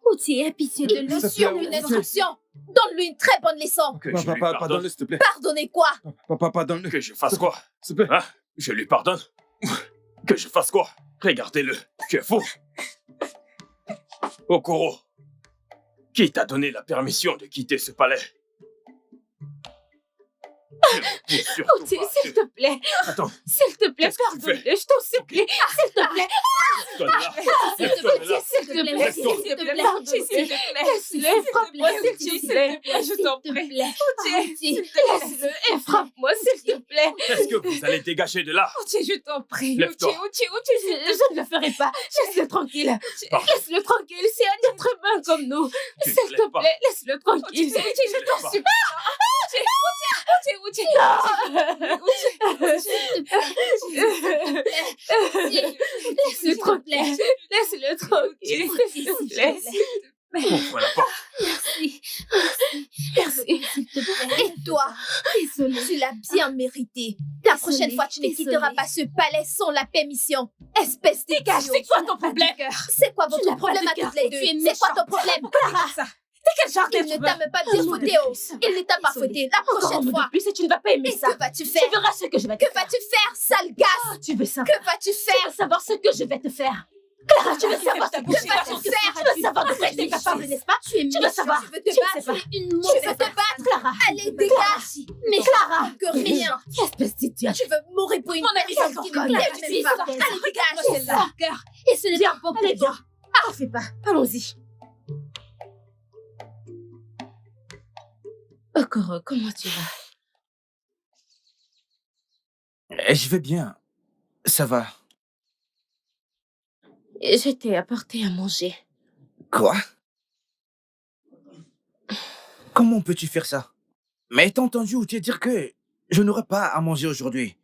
Otié, aie pitié de nous. Donne-lui une instruction. Donne-lui une très bonne leçon. Que je lui Pardonne-le, pardonne. s'il te plaît. Pardonnez quoi? Pardonne-le. Que je fasse quoi? S'il te plaît. Hein? Je lui pardonne? Que je fasse quoi? Regardez-le. Tu es fou. Okoro, qui t'a donné la permission de quitter ce palais? Ne me pousse surtout Otié, pas. s'il te plaît. Attends, S'il te plaît, Qu'est-ce que tu pardonne-le, je t'en supplie. S'il te plaît. lève-toi de là. S'il Lève-toi de là. te plaît, Laisse-toi. s'il te plaît, pardonne-le. Laisse-le, frappe-moi, s'il te plaît. Je t'en prie. Laisse-le et frappe-moi, s'il te plaît. Est-ce que vous allez dégager de là? Otié, je t'en prie. Lève-toi. Otié, Je ne le ferai pas. Laisse-le tranquille. Pardon. Laisse-le tranquille. C'est un être humain comme nous. Tu ne S'il te te lèves pas. plaît, laisse-le tranquille. Je t'en supplie. Otié. Laisse-le tranquille. Laisse-le tranquille. S'il te plaît. Ouvre la porte. Merci. S'il te plaît. Et toi, Désolée. tu l'as bien mérité. La prochaine fois, tu ne quitteras pas ce palais sans la permission. Espèce de Dégage, c'est quoi ton problème? C'est quoi Tu votre n'as pas problème de à cœur. toutes les deux? Tu es C'est quoi ton problème? Ça. Quel genre Il d'être ne humain? t'a même pas bien fouetté, oh. Il ne t'a pas fouetté. La Encore un prochaine mot fois. de plus et tu ne vas pas aimer Et ça. que vas-tu Tu faire? verras ce que je vais te Que faire. vas-tu faire, sale gasse? Tu veux savoir. Que vas-tu Tu faire? veux savoir ce que je vais te faire. Clara, tu veux savoir ce que Que je vais te vas-tu faire. faire? Tu veux savoir de quoi tu es capable, n'est-ce pas? Tu es Tu veux méchante. savoir. Tu veux Tu te ne sais battre? pas. Une Tu mauvaise veux te battre? Clara. Allez, dégage! Mais Clara. Que rien! Espèce d'idiote. Tu veux mourir pour une Mon ami, personne j'en qui ne connais. t'aime Tu même es pas! sortie. Allez, dégage! C'est ça. Et ce n'est Viens, pas bon allez, pour toi. viens. Ah, fais pas. Allons-y. Okoro, comment tu vas? Je vais bien. Ça va. Je t'ai apporté à manger. Quoi? Comment peux-tu faire ça? Mais t'as entendu Outié dire que je n'aurai pas à manger aujourd'hui.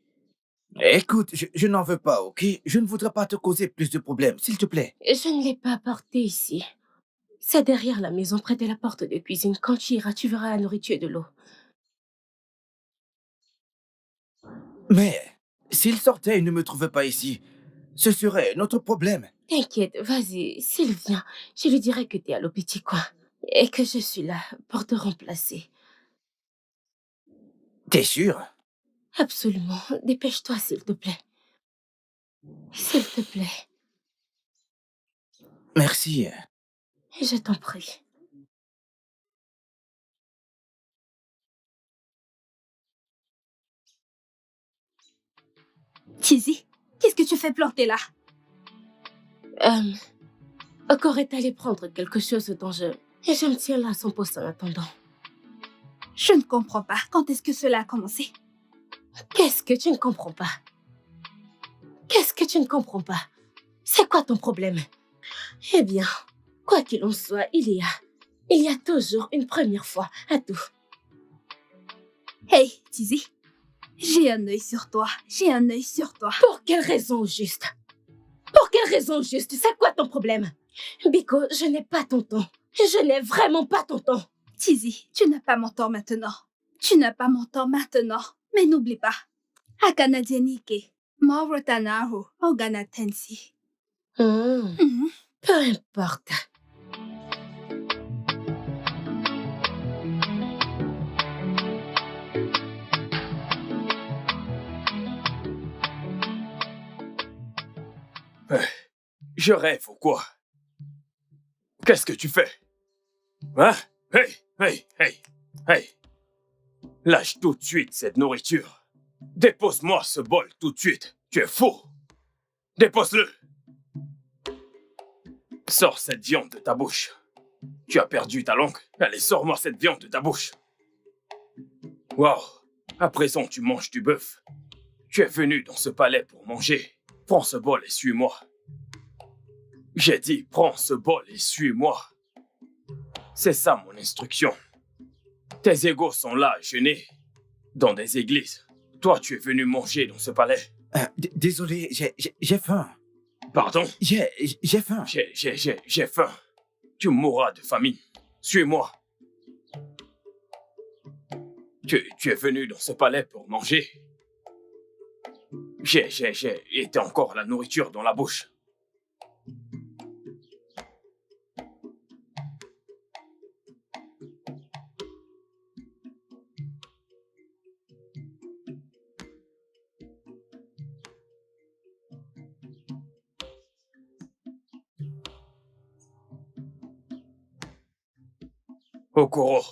Écoute, je n'en veux pas, ok? Je ne voudrais pas te causer plus de problèmes, s'il te plaît. Je ne l'ai pas apporté ici. C'est derrière la maison, près de la porte de cuisine. Quand tu iras, tu verras la nourriture et de l'eau. Mais s'il sortait et ne me trouvait pas ici, ce serait notre problème. T'inquiète, vas-y, s'il vient, je lui dirai que t'es à l'hôpital coin et que je suis là pour te remplacer. T'es sûr? Absolument, dépêche-toi s'il te plaît. S'il te plaît, Merci. je t'en prie. Tizi, qu'est-ce que tu fais planter là? Encore est allé prendre quelque chose dont je me tiens là à son poste en attendant. Je ne comprends pas. Quand est-ce que cela a commencé? Qu'est-ce que tu ne comprends pas? Qu'est-ce que tu ne comprends pas? C'est quoi ton problème? Eh bien, quoi qu'il en soit, il y a toujours une première fois à tout. Hey, Tizi, j'ai un œil sur toi. J'ai un œil sur toi. Pour quelle raison au juste? Pour quelle raison au juste? C'est quoi ton problème? Biko, je n'ai pas ton temps. Je n'ai vraiment pas ton temps. Tizi, tu n'as pas mon temps maintenant. Tu n'as pas mon temps maintenant. Mais n'oublie pas. Akana Dienike, Maurotanahu, Ogana Tensi. Peu importe. Je rêve ou quoi? Qu'est-ce que tu fais? Hein? Hey, hey, hey, hey! Lâche tout de suite cette nourriture. Dépose-moi ce bol tout de suite. Tu es fou. Dépose-le. Sors cette viande de ta bouche. Tu as perdu ta langue. Allez, sors-moi cette viande de ta bouche. Wow. À présent, tu manges du bœuf. Tu es venu dans ce palais pour manger. Prends ce bol et suis-moi. J'ai dit, prends ce bol et suis-moi. C'est ça mon instruction. Tes égaux sont là, jeûnés, dans des églises. Toi, tu es venu manger dans ce palais. Désolé, j'ai faim. Pardon? J'ai faim. J'ai faim. Tu mourras de famine. Suis-moi. Tu es venu dans ce palais pour manger. J'ai été encore la nourriture dans la bouche. Okoro,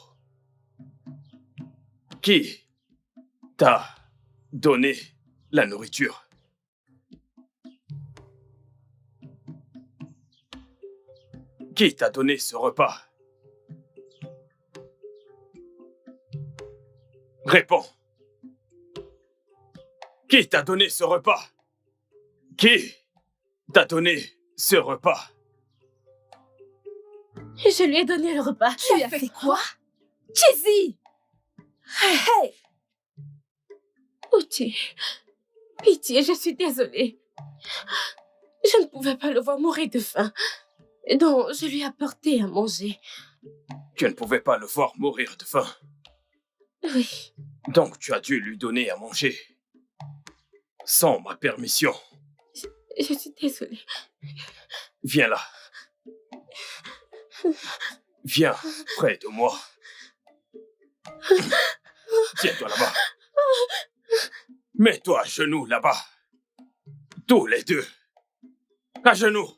qui t'a donné la nourriture? Qui t'a donné ce repas? Réponds. Qui t'a donné ce repas? Qui t'a donné ce repas? Je lui ai donné le repas. Tu lui as fait quoi? Tizi! Hey! Outi, pitié, je suis désolée. Je ne pouvais pas le voir mourir de faim. Donc, je lui ai apporté à manger. Tu ne pouvais pas le voir mourir de faim. Oui. Donc, tu as dû lui donner à manger. Sans ma permission. Je suis désolée. Viens là. Viens près de moi. Tiens-toi là-bas. Mets-toi à genoux là-bas. Tous les deux. À genoux.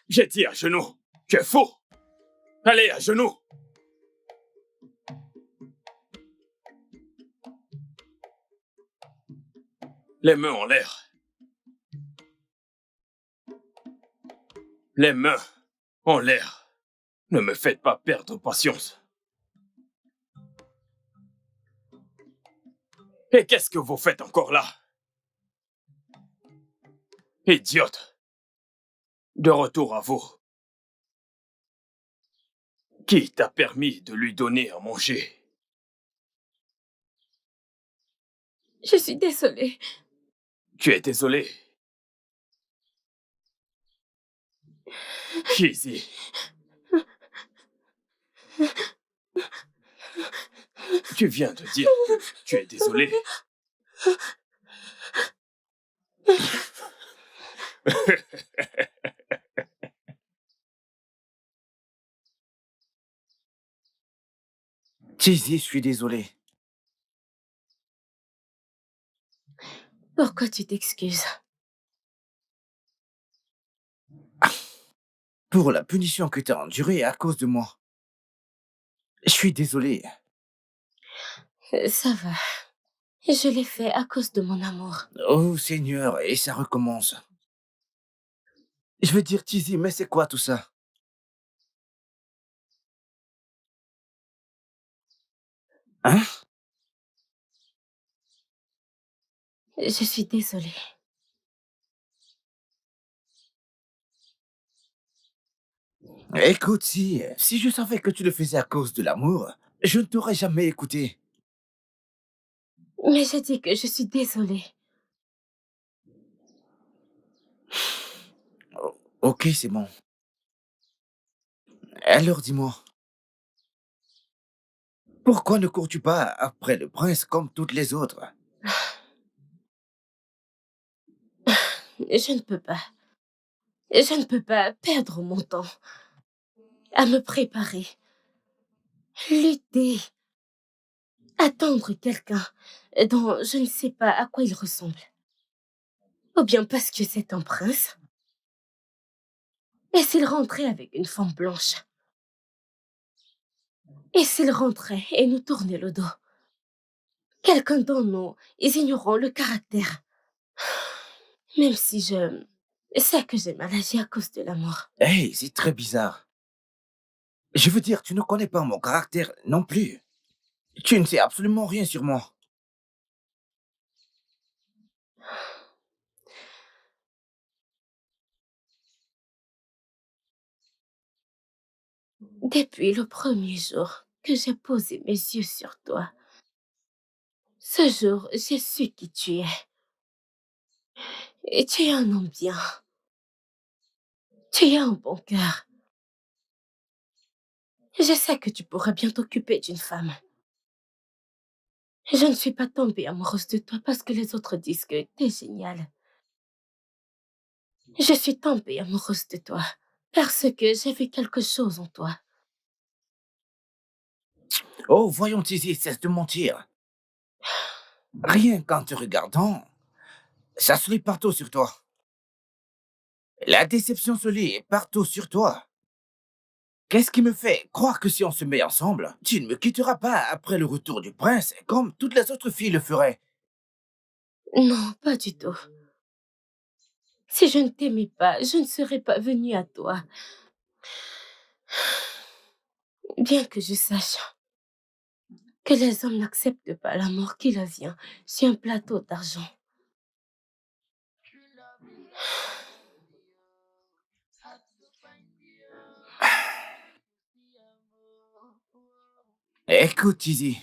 J'ai dit à genoux. Tu es fou. Allez, à genoux. Les mains en l'air. Les mains en l'air. Ne me faites pas perdre patience. Et qu'est-ce que vous faites encore là? Idiote. De retour à vous. Qui t'a permis de lui donner à manger? Je suis désolée. Tu es désolé? Chizi. Tu viens de dire que tu es désolé. Tizi, je suis désolé. Pourquoi tu t'excuses? Pour la punition que tu as endurée à cause de moi. Je suis désolé. Ça va. Je l'ai fait à cause de mon amour. Oh Seigneur, et ça recommence. Je veux dire, Tizi, mais c'est quoi tout ça? Hein? Je suis désolée. Écoute, si je savais que tu le faisais à cause de l'amour, je ne t'aurais jamais écouté. Mais j'ai dit que je suis désolée. Ok, c'est bon. Alors dis-moi, pourquoi ne cours-tu pas après le prince comme toutes les autres? Je ne peux pas. Je ne peux pas perdre mon temps à me préparer, lutter, attendre quelqu'un dont je ne sais pas à quoi il ressemble. Ou bien parce que c'est un prince. Et s'il rentrait avec une femme blanche? Et s'il rentrait et nous tournait le dos? Quelqu'un dont nous ignorons le caractère. Même si je sais que j'ai mal agi à cause de l'amour. Hey, c'est très bizarre. Je veux dire, tu ne connais pas mon caractère non plus. Tu ne sais absolument rien sur moi. Depuis le premier jour que j'ai posé mes yeux sur toi, ce jour, j'ai su qui tu es. Et tu es un homme bien. Tu as un bon cœur. Je sais que tu pourras bien t'occuper d'une femme. Je ne suis pas tombée amoureuse de toi parce que les autres disent que t'es génial. Je suis tombée amoureuse de toi parce que j'ai vu quelque chose en toi. Oh, voyons, Tizi, cesse de mentir. Rien qu'en te regardant, ça se lit partout sur toi. La déception se lit partout sur toi. Qu'est-ce qui me fait croire que si on se met ensemble, tu ne me quitteras pas après le retour du prince, comme toutes les autres filles le feraient? Non, pas du tout. Si je ne t'aimais pas, je ne serais pas venue à toi. Bien que je sache que les hommes n'acceptent pas l'amour qui leur vient sur un plateau d'argent. Écoute, Tizi.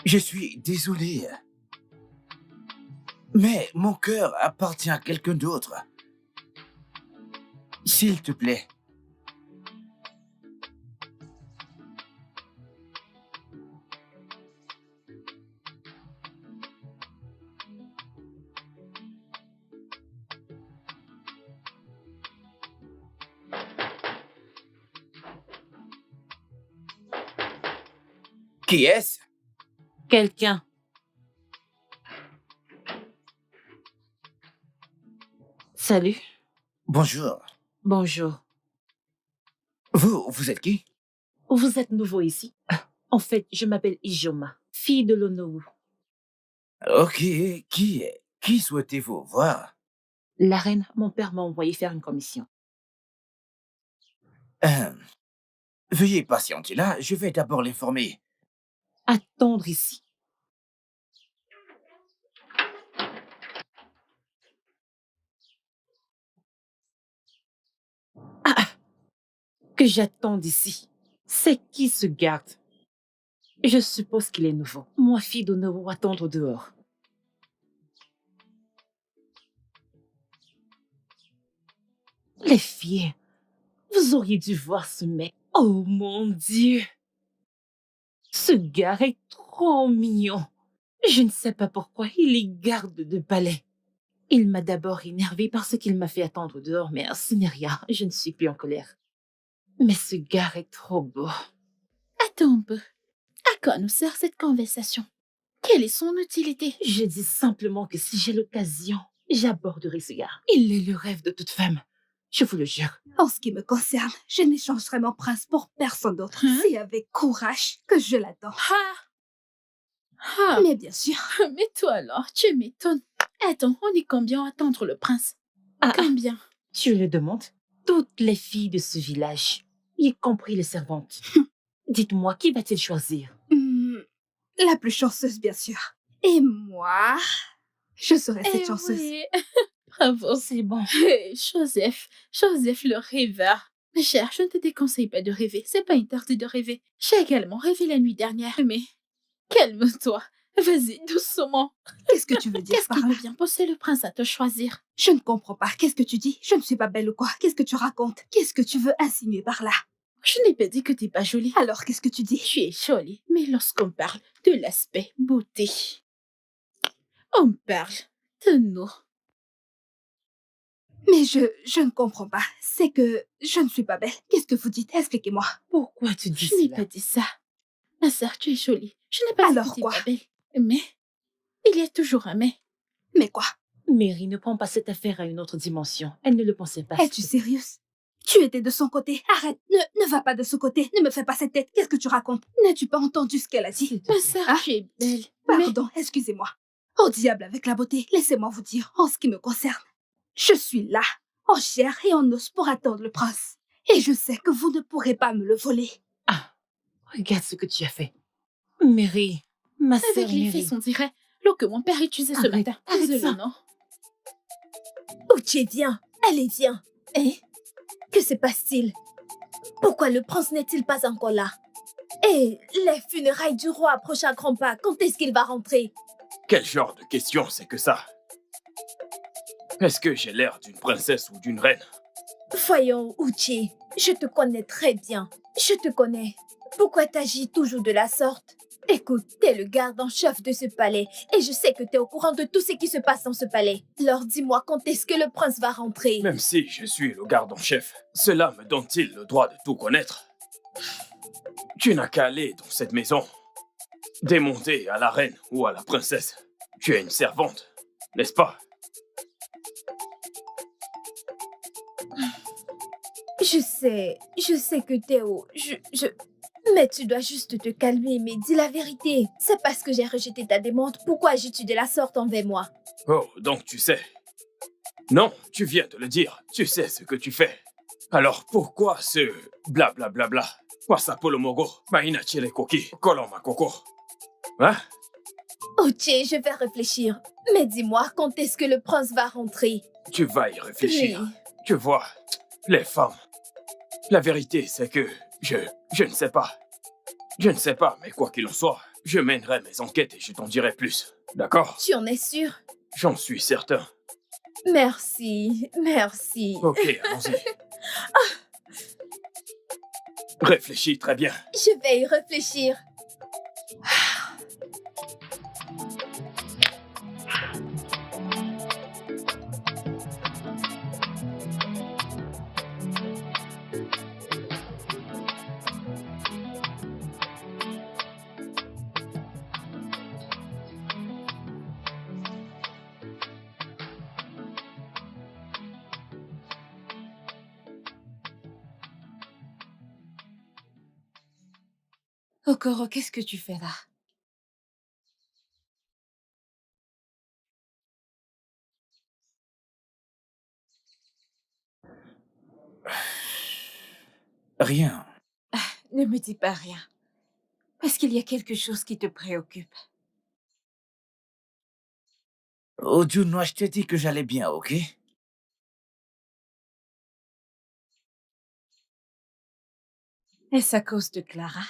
Je suis désolé. Mais mon cœur appartient à quelqu'un d'autre. S'il te plaît. Qui est-ce? Quelqu'un. Salut. Bonjour. Bonjour. Vous êtes qui? Vous êtes nouveau ici? En fait, je m'appelle Ijoma, fille de l'Onowu. Ok, qui souhaitez-vous voir? La reine, mon père m'a envoyé faire une commission. Veuillez patienter là, je vais d'abord l'informer. Attendre ici. Que j'attende ici. C'est qui ce garde? Je suppose qu'il est nouveau. Moi, fille d'Onowu, attendre dehors. Les filles, vous auriez dû voir ce mec. Oh mon Dieu! Ce gars est trop mignon. Je ne sais pas pourquoi il est garde de palais. Il m'a d'abord énervé parce qu'il m'a fait attendre dehors, mais ce n'est rien, je ne suis plus en colère. Mais ce gars est trop beau. Attends un peu. À quoi nous sert cette conversation? Quelle est son utilité? Je dis simplement que si j'ai l'occasion, j'aborderai ce gars. Il est le rêve de toute femme. Je vous le jure. En ce qui me concerne, je n'échangerai mon prince pour personne d'autre. C'est avec courage que je l'attends. Mais bien sûr. Mais toi alors, tu m'étonnes. Attends, on est combien à attendre le prince? Combien? Tu le demandes? Toutes les filles de ce village, y compris les servantes. Dites-moi, qui va-t-il choisir? La plus chanceuse, bien sûr. Et moi, je serai cette chanceuse. Oui. Bravo. C'est bon. Hey, Joseph le rêveur. Ma chère, je ne te déconseille pas de rêver. C'est pas interdit de rêver. J'ai également rêvé la nuit dernière. Mais calme-toi. Vas-y, doucement. Qu'est-ce que tu veux dire par Qu'est-ce là? qui peut bien pousser le prince à te choisir? Je ne comprends pas. Qu'est-ce que tu dis? Je ne suis pas belle ou quoi? Qu'est-ce que tu racontes? Qu'est-ce que tu veux insinuer par là? Je n'ai pas dit que t'es pas jolie. Alors, qu'est-ce que tu dis? Tu es jolie, mais lorsqu'on parle de l'aspect beauté, on parle de nous. Mais je ne comprends pas. C'est que je ne suis pas belle. Qu'est-ce que vous dites? Expliquez-moi. Pourquoi tu dis Je n'ai cela? pas dit ça. Ma sœur, tu es jolie. Je n'ai pas Alors dit que tu quoi? es pas belle. Mais, il y a toujours un mais. Mais quoi? Mary, ne prends pas cette affaire à une autre dimension. Elle ne le pensait pas. Es-tu sérieuse? Tu étais de son côté. Arrête. Ne va pas de ce côté. Ne me fais pas cette tête. Qu'est-ce que tu racontes? N'as-tu pas entendu ce qu'elle a dit? Ma sœur, Ah? tu es belle. Pardon, excusez-moi. Au diable avec la beauté. Laissez-moi vous dire, en ce qui me concerne, je suis là, en chair et en os pour attendre le prince. Et je sais que vous ne pourrez pas me le voler. Ah, regarde ce que tu as fait. Mary, ma sœur Avec les Mary. fesses, on dirait l'eau que mon père utilisait ce Arrête, matin. arrête Désolée, ça. non? Uche, viens. Allez, viens. Hein? Que se passe-t-il? Pourquoi le prince n'est-il pas encore là? Et les funérailles du roi approchent à grands pas. Quand est-ce qu'il va rentrer? Quel genre de question c'est que ça? Est-ce que j'ai l'air d'une princesse ou d'une reine? Voyons, Uche, je te connais très bien. Je te connais. Pourquoi t'agis toujours de la sorte? Écoute, t'es le garde en chef de ce palais et je sais que t'es au courant de tout ce qui se passe dans ce palais. Alors dis-moi quand est-ce que le prince va rentrer? Même si je suis le garde en chef, cela me donne-t-il le droit de tout connaître? Tu n'as qu'à aller dans cette maison, demander à la reine ou à la princesse. Tu es une servante, n'est-ce pas? Je sais que Théo, Mais tu dois juste te calmer, mais dis la vérité. C'est parce que j'ai rejeté ta demande. Pourquoi agis-tu de la sorte envers moi? Oh, donc tu sais. Non, tu viens de le dire. Tu sais ce que tu fais. Alors pourquoi ce blablabla? Wasapolomogo, Mainachile Koki, Koloma Koko. Hein? Ok, je vais réfléchir. Mais dis-moi, quand est-ce que le prince va rentrer? Tu vas y réfléchir. Oui. Tu vois, les femmes. La vérité, c'est que je ne sais pas. Je ne sais pas, mais quoi qu'il en soit, je mènerai mes enquêtes et je t'en dirai plus. D'accord? Tu en es sûr? J'en suis certain. Merci. Ok, allons-y. Réfléchis très bien. Je vais y réfléchir. Okoro, qu'est-ce que tu fais là? Rien. Ne me dis pas rien. Parce qu'il y a quelque chose qui te préoccupe. Oh Dieu, moi je t'ai dit que j'allais bien, ok? Est-ce à cause de Clara?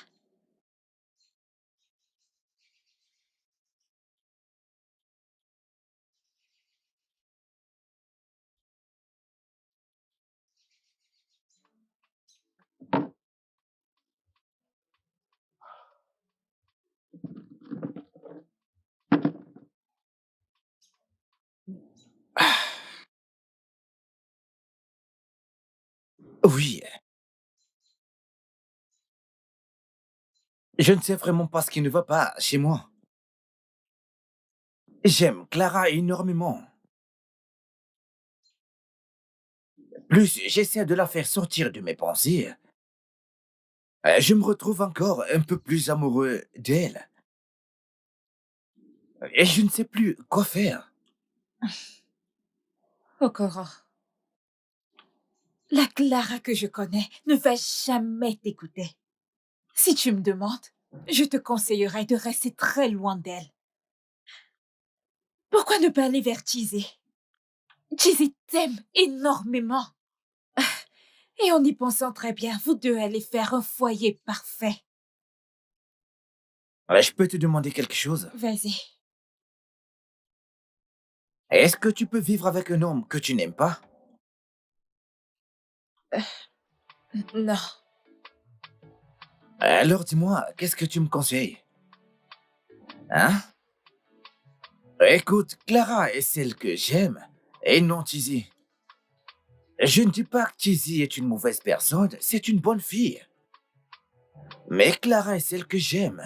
Oui, je ne sais vraiment pas ce qui ne va pas chez moi. J'aime Clara énormément. Plus j'essaie de la faire sortir de mes pensées, je me retrouve encore un peu plus amoureux d'elle. Et je ne sais plus quoi faire. Okoro, la Clara que je connais ne va jamais t'écouter. Si tu me demandes, je te conseillerais de rester très loin d'elle. Pourquoi ne pas aller vers Chizzy? Chizzy t'aime énormément. Et en y pensant très bien, vous deux allez faire un foyer parfait. Je peux te demander quelque chose? Vas-y. Est-ce que tu peux vivre avec un homme que tu n'aimes pas? Non. Alors dis-moi, qu'est-ce que tu me conseilles? Hein? Écoute, Clara est celle que j'aime, et non Chizzy. Je ne dis pas que Chizzy est une mauvaise personne, c'est une bonne fille. Mais Clara est celle que j'aime.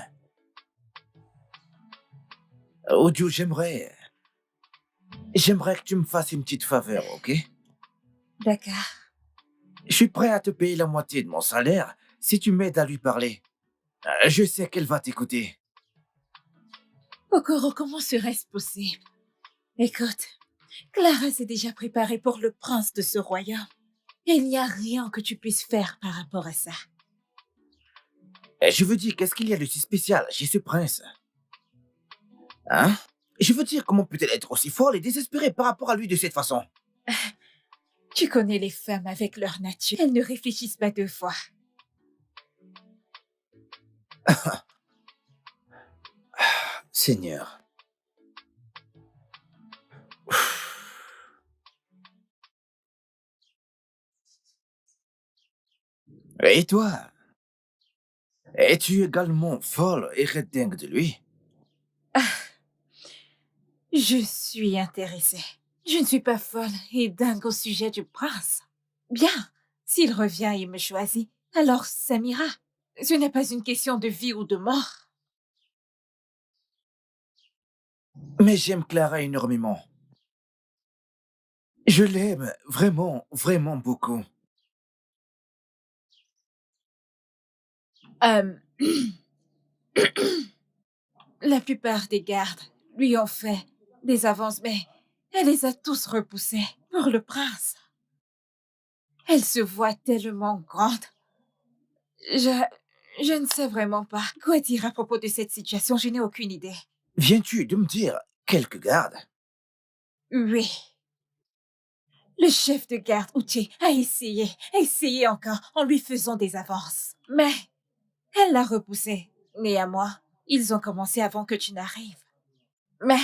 Odio, j'aimerais que tu me fasses une petite faveur, ok? D'accord. Je suis prêt à te payer la moitié de mon salaire si tu m'aides à lui parler. Je sais qu'elle va t'écouter. Okoro, comment serait-ce possible? Écoute, Clara s'est déjà préparée pour le prince de ce royaume. Et il n'y a rien que tu puisses faire par rapport à ça. Je veux dire, qu'est-ce qu'il y a de si spécial chez ce prince? Hein? Je veux dire, comment peut-elle être aussi folle et désespérée par rapport à lui de cette façon? Tu connais les femmes avec leur nature. Elles ne réfléchissent pas deux fois. Seigneur. Et toi? Es-tu également folle et redingue de lui? Je suis intéressée. Je ne suis pas folle et dingue au sujet du prince. Bien, s'il revient et me choisit, alors ça m'ira. Ce n'est pas une question de vie ou de mort. Mais j'aime Clara énormément. Je l'aime vraiment, vraiment beaucoup. La plupart des gardes lui ont fait des avances, mais elle les a tous repoussés pour le prince. Elle se voit tellement grande. Je ne sais vraiment pas quoi dire à propos de cette situation. Je n'ai aucune idée. Viens-tu de me dire quelques gardes? Oui. Le chef de garde, Uche, a essayé encore en lui faisant des avances. Mais elle l'a repoussé. Et à moi, ils ont commencé avant que tu n'arrives. Mais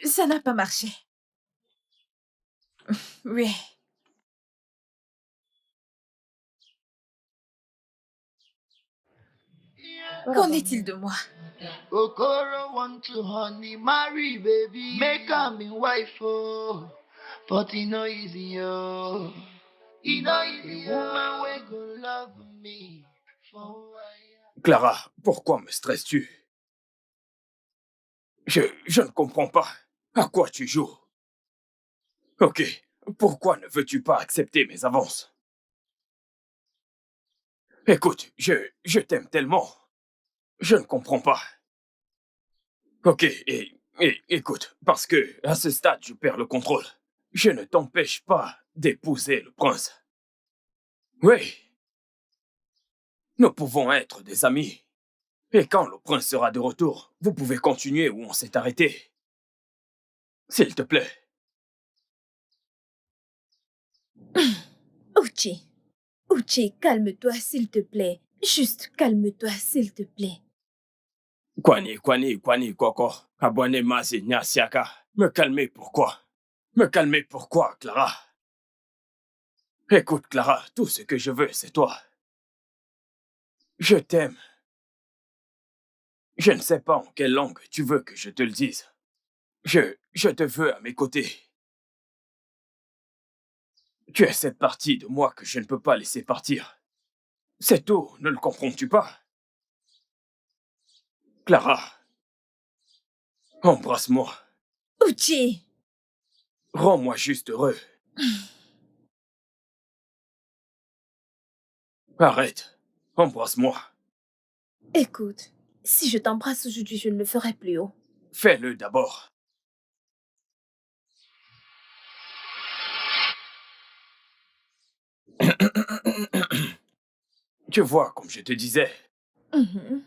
ça n'a pas marché. Oui. Qu'en est-il de moi? Okoro want to honey marry baby, make am in wife oh, but e no easy oh. E no easy woman wey go love me for why. Clara, pourquoi me stresses-tu? Je ne comprends pas. À quoi tu joues? Ok, pourquoi ne veux-tu pas accepter mes avances? Écoute, je t'aime tellement. Je ne comprends pas. Ok, et écoute, parce que à ce stade, je perds le contrôle. Je ne t'empêche pas d'épouser le prince. Oui. Nous pouvons être des amis. Et quand le prince sera de retour, vous pouvez continuer où on s'est arrêté. S'il te plaît. Uche, calme-toi, s'il te plaît. Juste calme-toi, s'il te plaît. Kwani, koko. Abonne masi, nyasiaka. Me calmer pourquoi? Me calmer pourquoi, Clara? Écoute, Clara, tout ce que je veux, c'est toi. Je t'aime. Je ne sais pas en quelle langue tu veux que je te le dise. Je te veux à mes côtés. Tu es cette partie de moi que je ne peux pas laisser partir. C'est tout, ne le comprends-tu pas? Clara, embrasse-moi. Uchi, Rends-moi juste heureux. Arrête, embrasse-moi. écoute, si je t'embrasse aujourd'hui, je ne le ferai plus haut. Fais-le d'abord. Tu vois, comme je te disais, Mhm.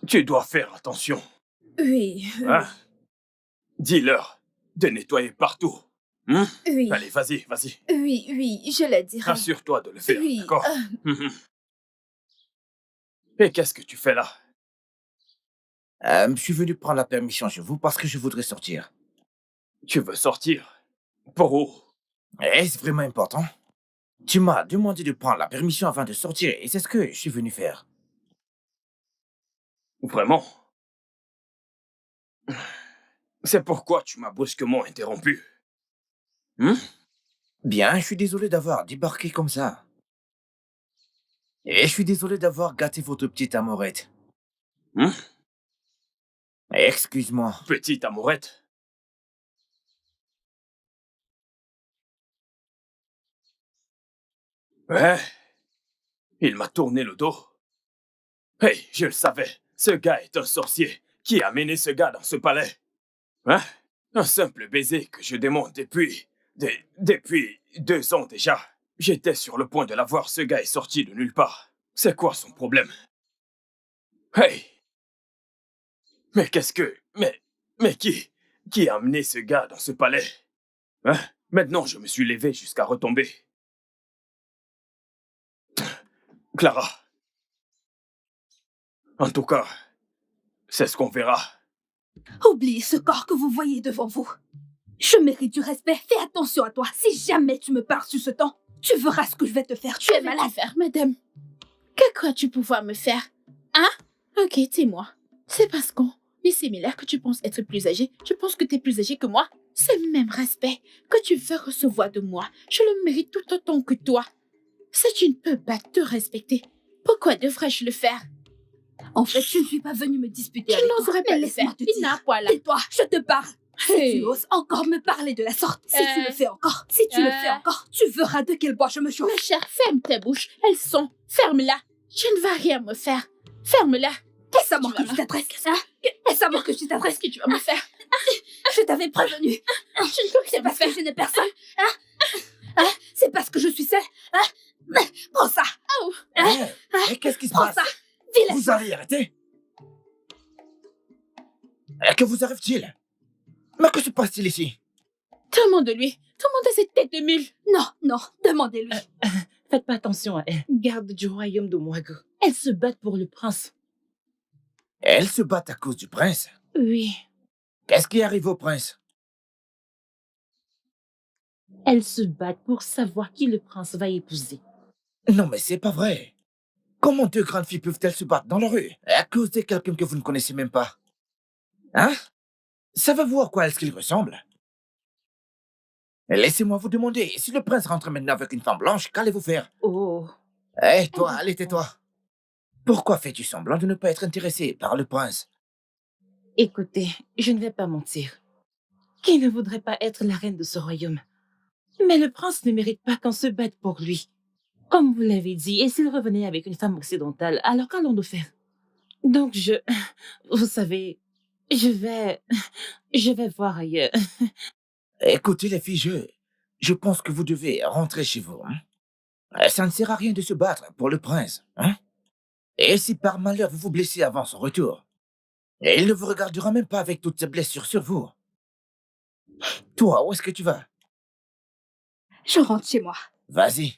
tu dois faire attention. Oui, Hein? Dis-leur de nettoyer partout. Hein? oui, Allez, vas-y, vas-y. oui, oui, je le dirai. Assure-toi de le faire, Oui, d'accord? Mhm. Et qu'est-ce que tu fais là? Je suis venu prendre la permission chez vous parce que je voudrais sortir. Tu veux sortir? Pour où? Est-ce vraiment important? Tu m'as demandé de prendre la permission avant de sortir et c'est ce que je suis venu faire. Vraiment? C'est pourquoi tu m'as brusquement interrompu. Hein? Bien, je suis désolé d'avoir débarqué comme ça. Et je suis désolé d'avoir gâté votre petite amourette. Hein? Excuse-moi. Petite amourette? Ouais? Il m'a tourné le dos. Hey, je le savais. Ce gars est un sorcier. Qui a mené ce gars dans ce palais? Hein? Un simple baiser que je démonte depuis 2 ans déjà. J'étais sur le point de l'avoir, ce gars est sorti de nulle part. C'est quoi son problème? Hey! Mais qu'est-ce que... Mais qui a amené ce gars dans ce palais? Hein? Maintenant, je me suis levé jusqu'à retomber. Clara. En tout cas, c'est ce qu'on verra. Oubliez ce corps que vous voyez devant vous. Je mérite du respect. Fais attention à toi. Si jamais tu me parles sur ce temps, tu verras ce que je vais te faire. Tu es malade. Faire, madame. Que crois-tu pouvoir me faire? Hein? Ok, dis-moi. C'est parce qu'on est similaire que tu penses être plus âgé. Tu penses que tu es plus âgé que moi? C'est le même respect que tu veux recevoir de moi. Je le mérite tout autant que toi. Si tu ne peux pas te respecter, pourquoi devrais-je le faire? En fait, je ne suis pas venue me disputer Je avec toi. n'oserais pas Mais le laisse-moi faire. te Il n'a dire. pas là. Tais-toi, je te parle. Si Hey. tu oses encore me parler de la sorte, si tu le fais encore, si tu le fais Euh. encore, tu verras de quel bois je me chauffe. Ma chère, ferme ta bouche. Elles sont. Ferme-la. Je ne vais rien me faire. Ferme-la. Est-ce à moi que tu t'adresses? Hein? Est-ce à moi que tu t'adresses? Qu'est-ce que tu vas me faire? Je t'avais prévenu. Je ne peux C'est rien me parce que faire. je n'ai personne. Hein? C'est parce que je suis seule. Prends ça. Et qu'est-ce qui se Prends passe? ça. Vilain. Vous allez arrêter? Que vous arrive-t-il? Mais que se passe-t-il ici? Demande-lui. Demande à cette tête de mule. Non, non, demandez-lui. Faites pas attention à elle. Garde du royaume de Mwago. Elles se battent pour le prince. Elles se battent à cause du prince. Oui. Qu'est-ce qui arrive au prince? Elles se battent pour savoir qui le prince va épouser. Non, mais c'est pas vrai. Comment 2 grandes filles peuvent-elles se battre dans la rue à cause de quelqu'un que vous ne connaissez même pas? Hein? Savez-vous à quoi est-ce qu'il ressemble? Laissez-moi vous demander, si le prince rentre maintenant avec une femme blanche, qu'allez-vous faire? Oh. Hé, toi, allez, tais-toi. Pourquoi fais-tu semblant de ne pas être intéressé par le prince? Écoutez, je ne vais pas mentir. Qui ne voudrait pas être la reine de ce royaume? Mais le prince ne mérite pas qu'on se batte pour lui. Comme vous l'avez dit, et s'il revenait avec une femme occidentale, alors qu'allons-nous faire? Donc vous savez, je vais voir ailleurs. Écoutez, les filles, je pense que vous devez rentrer chez vous. Hein? Ça ne sert à rien de se battre pour le prince. Hein? Et si par malheur vous vous blessez avant son retour, il ne vous regardera même pas avec toutes ces blessures sur vous. Toi, où est-ce que tu vas? Je rentre chez moi. Vas-y.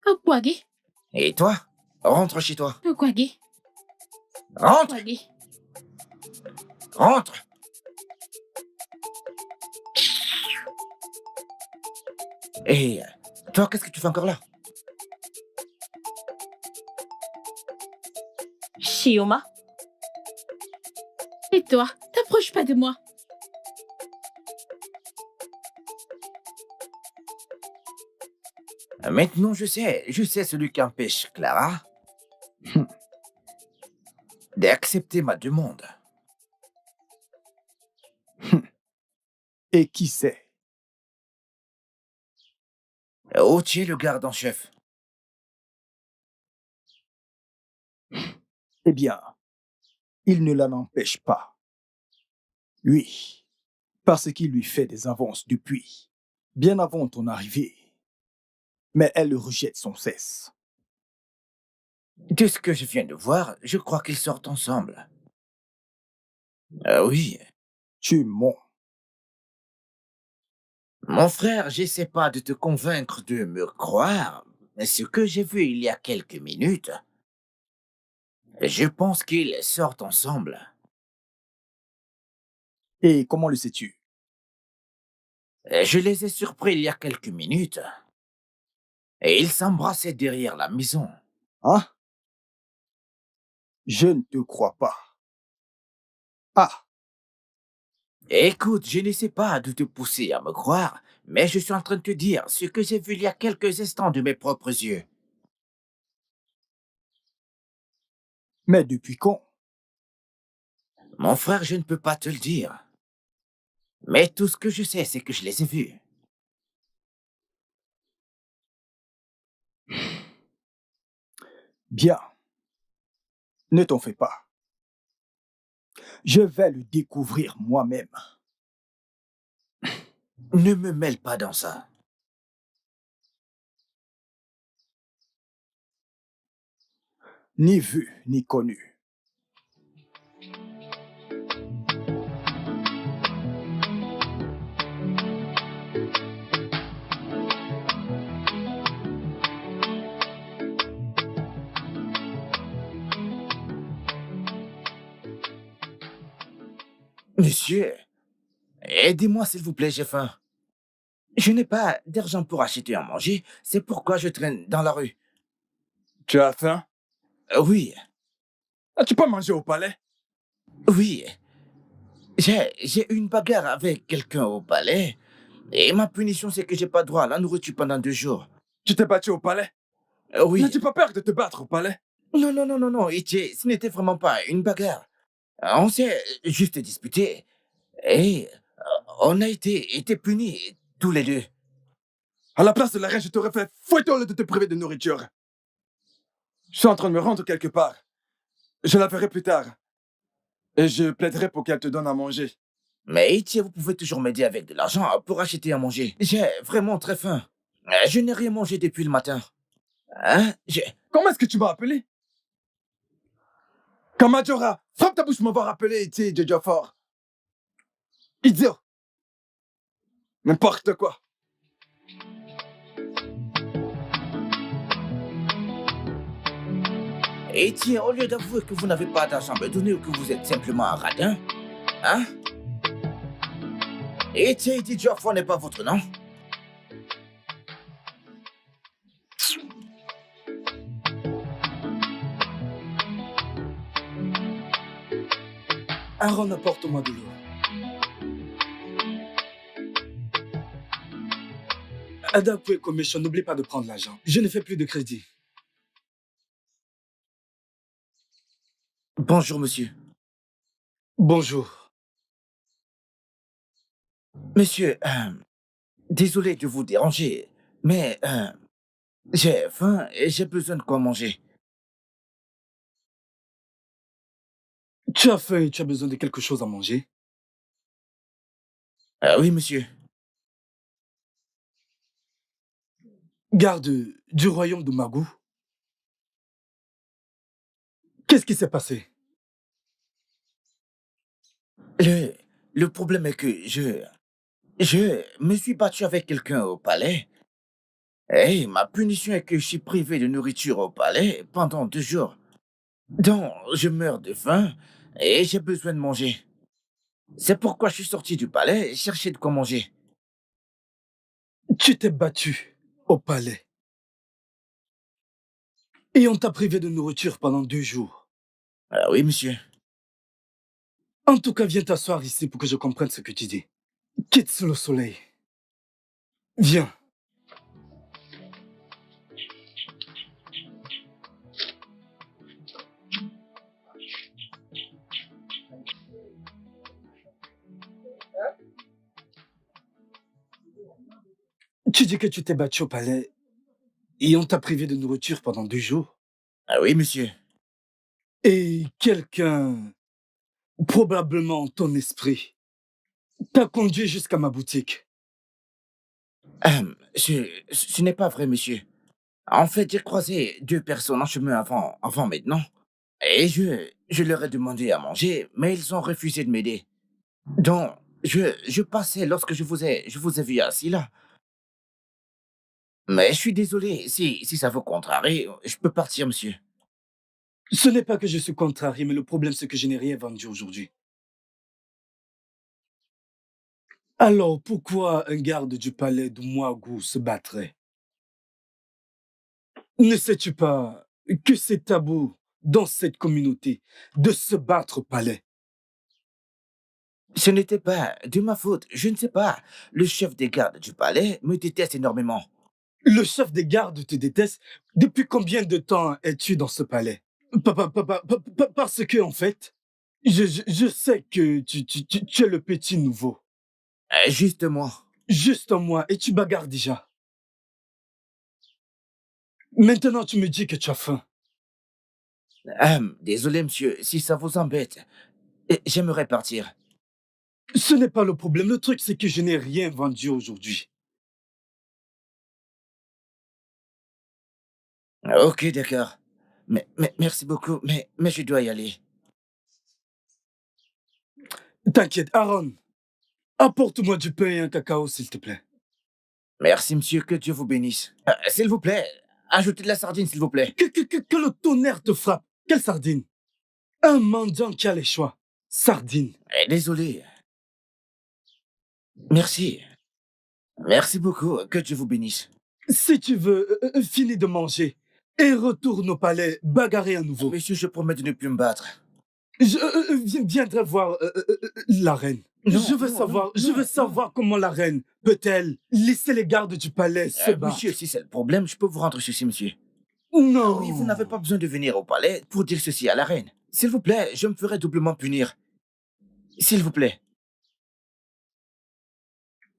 Okwagi. Et toi? Rentre chez toi. Okwagi. Rentre! Okwagi. Rentre! Et toi, qu'est-ce que tu fais encore là? Shioma? Et toi, t'approches pas de moi. Maintenant, je sais celui qui empêche Clara d'accepter ma demande. Et qui c'est? Otier, le garde en chef. Eh bien, il ne l'en empêche pas. Oui, parce qu'il lui fait des avances depuis, bien avant ton arrivée. Mais elle le rejette sans cesse. De ce que je viens de voir, je crois qu'ils sortent ensemble. Oui. Tu mens. Mon frère, j'essaie pas de te convaincre de me croire, mais ce que j'ai vu il y a quelques minutes, je pense qu'ils sortent ensemble. Et comment le sais-tu? Je les ai surpris il y a quelques minutes. Et ils s'embrassaient derrière la maison. Hein? Je ne te crois pas. Ah, Écoute, je n'essaie pas de te pousser à me croire, mais je suis en train de te dire ce que j'ai vu il y a quelques instants de mes propres yeux. mais depuis quand? Mon frère, je ne peux pas te le dire. Mais tout ce que je sais, c'est que je les ai vus. Bien, ne t'en fais pas. Je vais le découvrir moi-même. Ne me mêle pas dans ça. Ni vu, ni connu. Monsieur, aidez-moi s'il vous plaît, j'ai faim. Je n'ai pas d'argent pour acheter à manger, c'est pourquoi je traîne dans la rue. Tu as faim? Oui, As-tu pas mangé au palais? oui. J'ai eu une bagarre avec quelqu'un au palais, et ma punition c'est que j'ai pas droit à la nourriture pendant 2 jours. Tu t'es battu au palais? Oui. N'as-tu pas peur de te battre au palais? Non, non, non, non, non, Itier, ce n'était vraiment pas une bagarre. On s'est juste disputé, et on a été punis, tous les deux. À la place de la reine, je t'aurais fait fouetter au lieu de te priver de nourriture. Je suis en train de me rendre quelque part. Je la verrai plus tard. Et je plaiderai pour qu'elle te donne à manger. Mais Itier, vous pouvez toujours m'aider avec de l'argent pour acheter à manger. J'ai vraiment très faim. Je n'ai rien mangé depuis le matin. Hein? Comment est-ce que tu m'as appelé? Quand Majora, frappe ta bouche pour m'avoir appelé Itier Djodjofor. Idiot! N'importe quoi. Itier, au lieu d'avouer que vous n'avez pas d'argent à me donner ou que vous êtes simplement un radin, hein? Itier Djodjofor n'est pas votre nom? Aaron, apporte-moi de l'eau. Ada Commission, n'oublie pas de prendre l'argent. Je ne fais plus de crédit. Bonjour, monsieur. Bonjour. Monsieur, désolé de vous déranger, mais j'ai faim et j'ai besoin de quoi manger. Tu as faim et tu as besoin de quelque chose à manger? Oui, monsieur. Garde du royaume de Magou. Qu'est-ce qui s'est passé? Le problème est que je me suis battu avec quelqu'un au palais. Et ma punition est que je suis privé de nourriture au palais pendant 2 jours. Donc, je meurs de faim et j'ai besoin de manger. C'est pourquoi je suis sorti du palais et chercher de quoi manger. Tu t'es battu au palais. Et on t'a privé de nourriture pendant 2 jours. Oui, monsieur. En tout cas, viens t'asseoir ici pour que je comprenne ce que tu dis. Quitte sous le soleil. Viens. Tu dis que tu t'es battu au palais et on t'a privé de nourriture pendant 2 jours. Ah oui, monsieur. Et quelqu'un, probablement ton esprit, t'a conduit jusqu'à ma boutique. Ce n'est pas vrai, monsieur. En fait, j'ai croisé 2 personnes en chemin avant maintenant. Et je leur ai demandé à manger, mais ils ont refusé de m'aider. Donc, je passais lorsque je vous ai vu assis là. Mais je suis désolé, si ça vous contrarie, je peux partir, monsieur. Ce n'est pas que je suis contrarié, mais le problème c'est que je n'ai rien vendu aujourd'hui. Alors pourquoi un garde du palais de Mouagou se battrait? Ne sais-tu pas que c'est tabou dans cette communauté de se battre au palais? Ce n'était pas de ma faute, je ne sais pas. Le chef des gardes du palais me déteste énormément. Le chef des gardes te déteste? Depuis combien de temps es-tu dans ce palais? Parce que, en fait, je sais que tu es le petit nouveau. Juste moi. Juste moi, et tu bagarres déjà. Maintenant, tu me dis que tu as faim. Désolé, monsieur, si ça vous embête, j'aimerais partir. Ce n'est pas le problème. Le truc, c'est que je n'ai rien vendu aujourd'hui. Ok, d'accord. Mais merci beaucoup, mais je dois y aller. T'inquiète, Aaron. Apporte-moi du pain et un cacao, s'il te plaît. Merci, monsieur, que Dieu vous bénisse. S'il vous plaît, ajoutez de la sardine, s'il vous plaît. Que le tonnerre te frappe. Quelle sardine? Un mendiant qui a les choix. Sardine. Désolé. Merci. Merci beaucoup, que Dieu vous bénisse. Si tu veux, finis de manger et retourne au palais, bagarrer à nouveau. Monsieur, je promets de ne plus me battre. Je viendrai voir la reine. Je veux savoir comment la reine peut-elle laisser les gardes du palais se battre. Monsieur, si c'est le problème, je peux vous rendre ceci, monsieur. Non. Oui, vous n'avez pas besoin de venir au palais pour dire ceci à la reine. S'il vous plaît, je me ferai doublement punir. S'il vous plaît.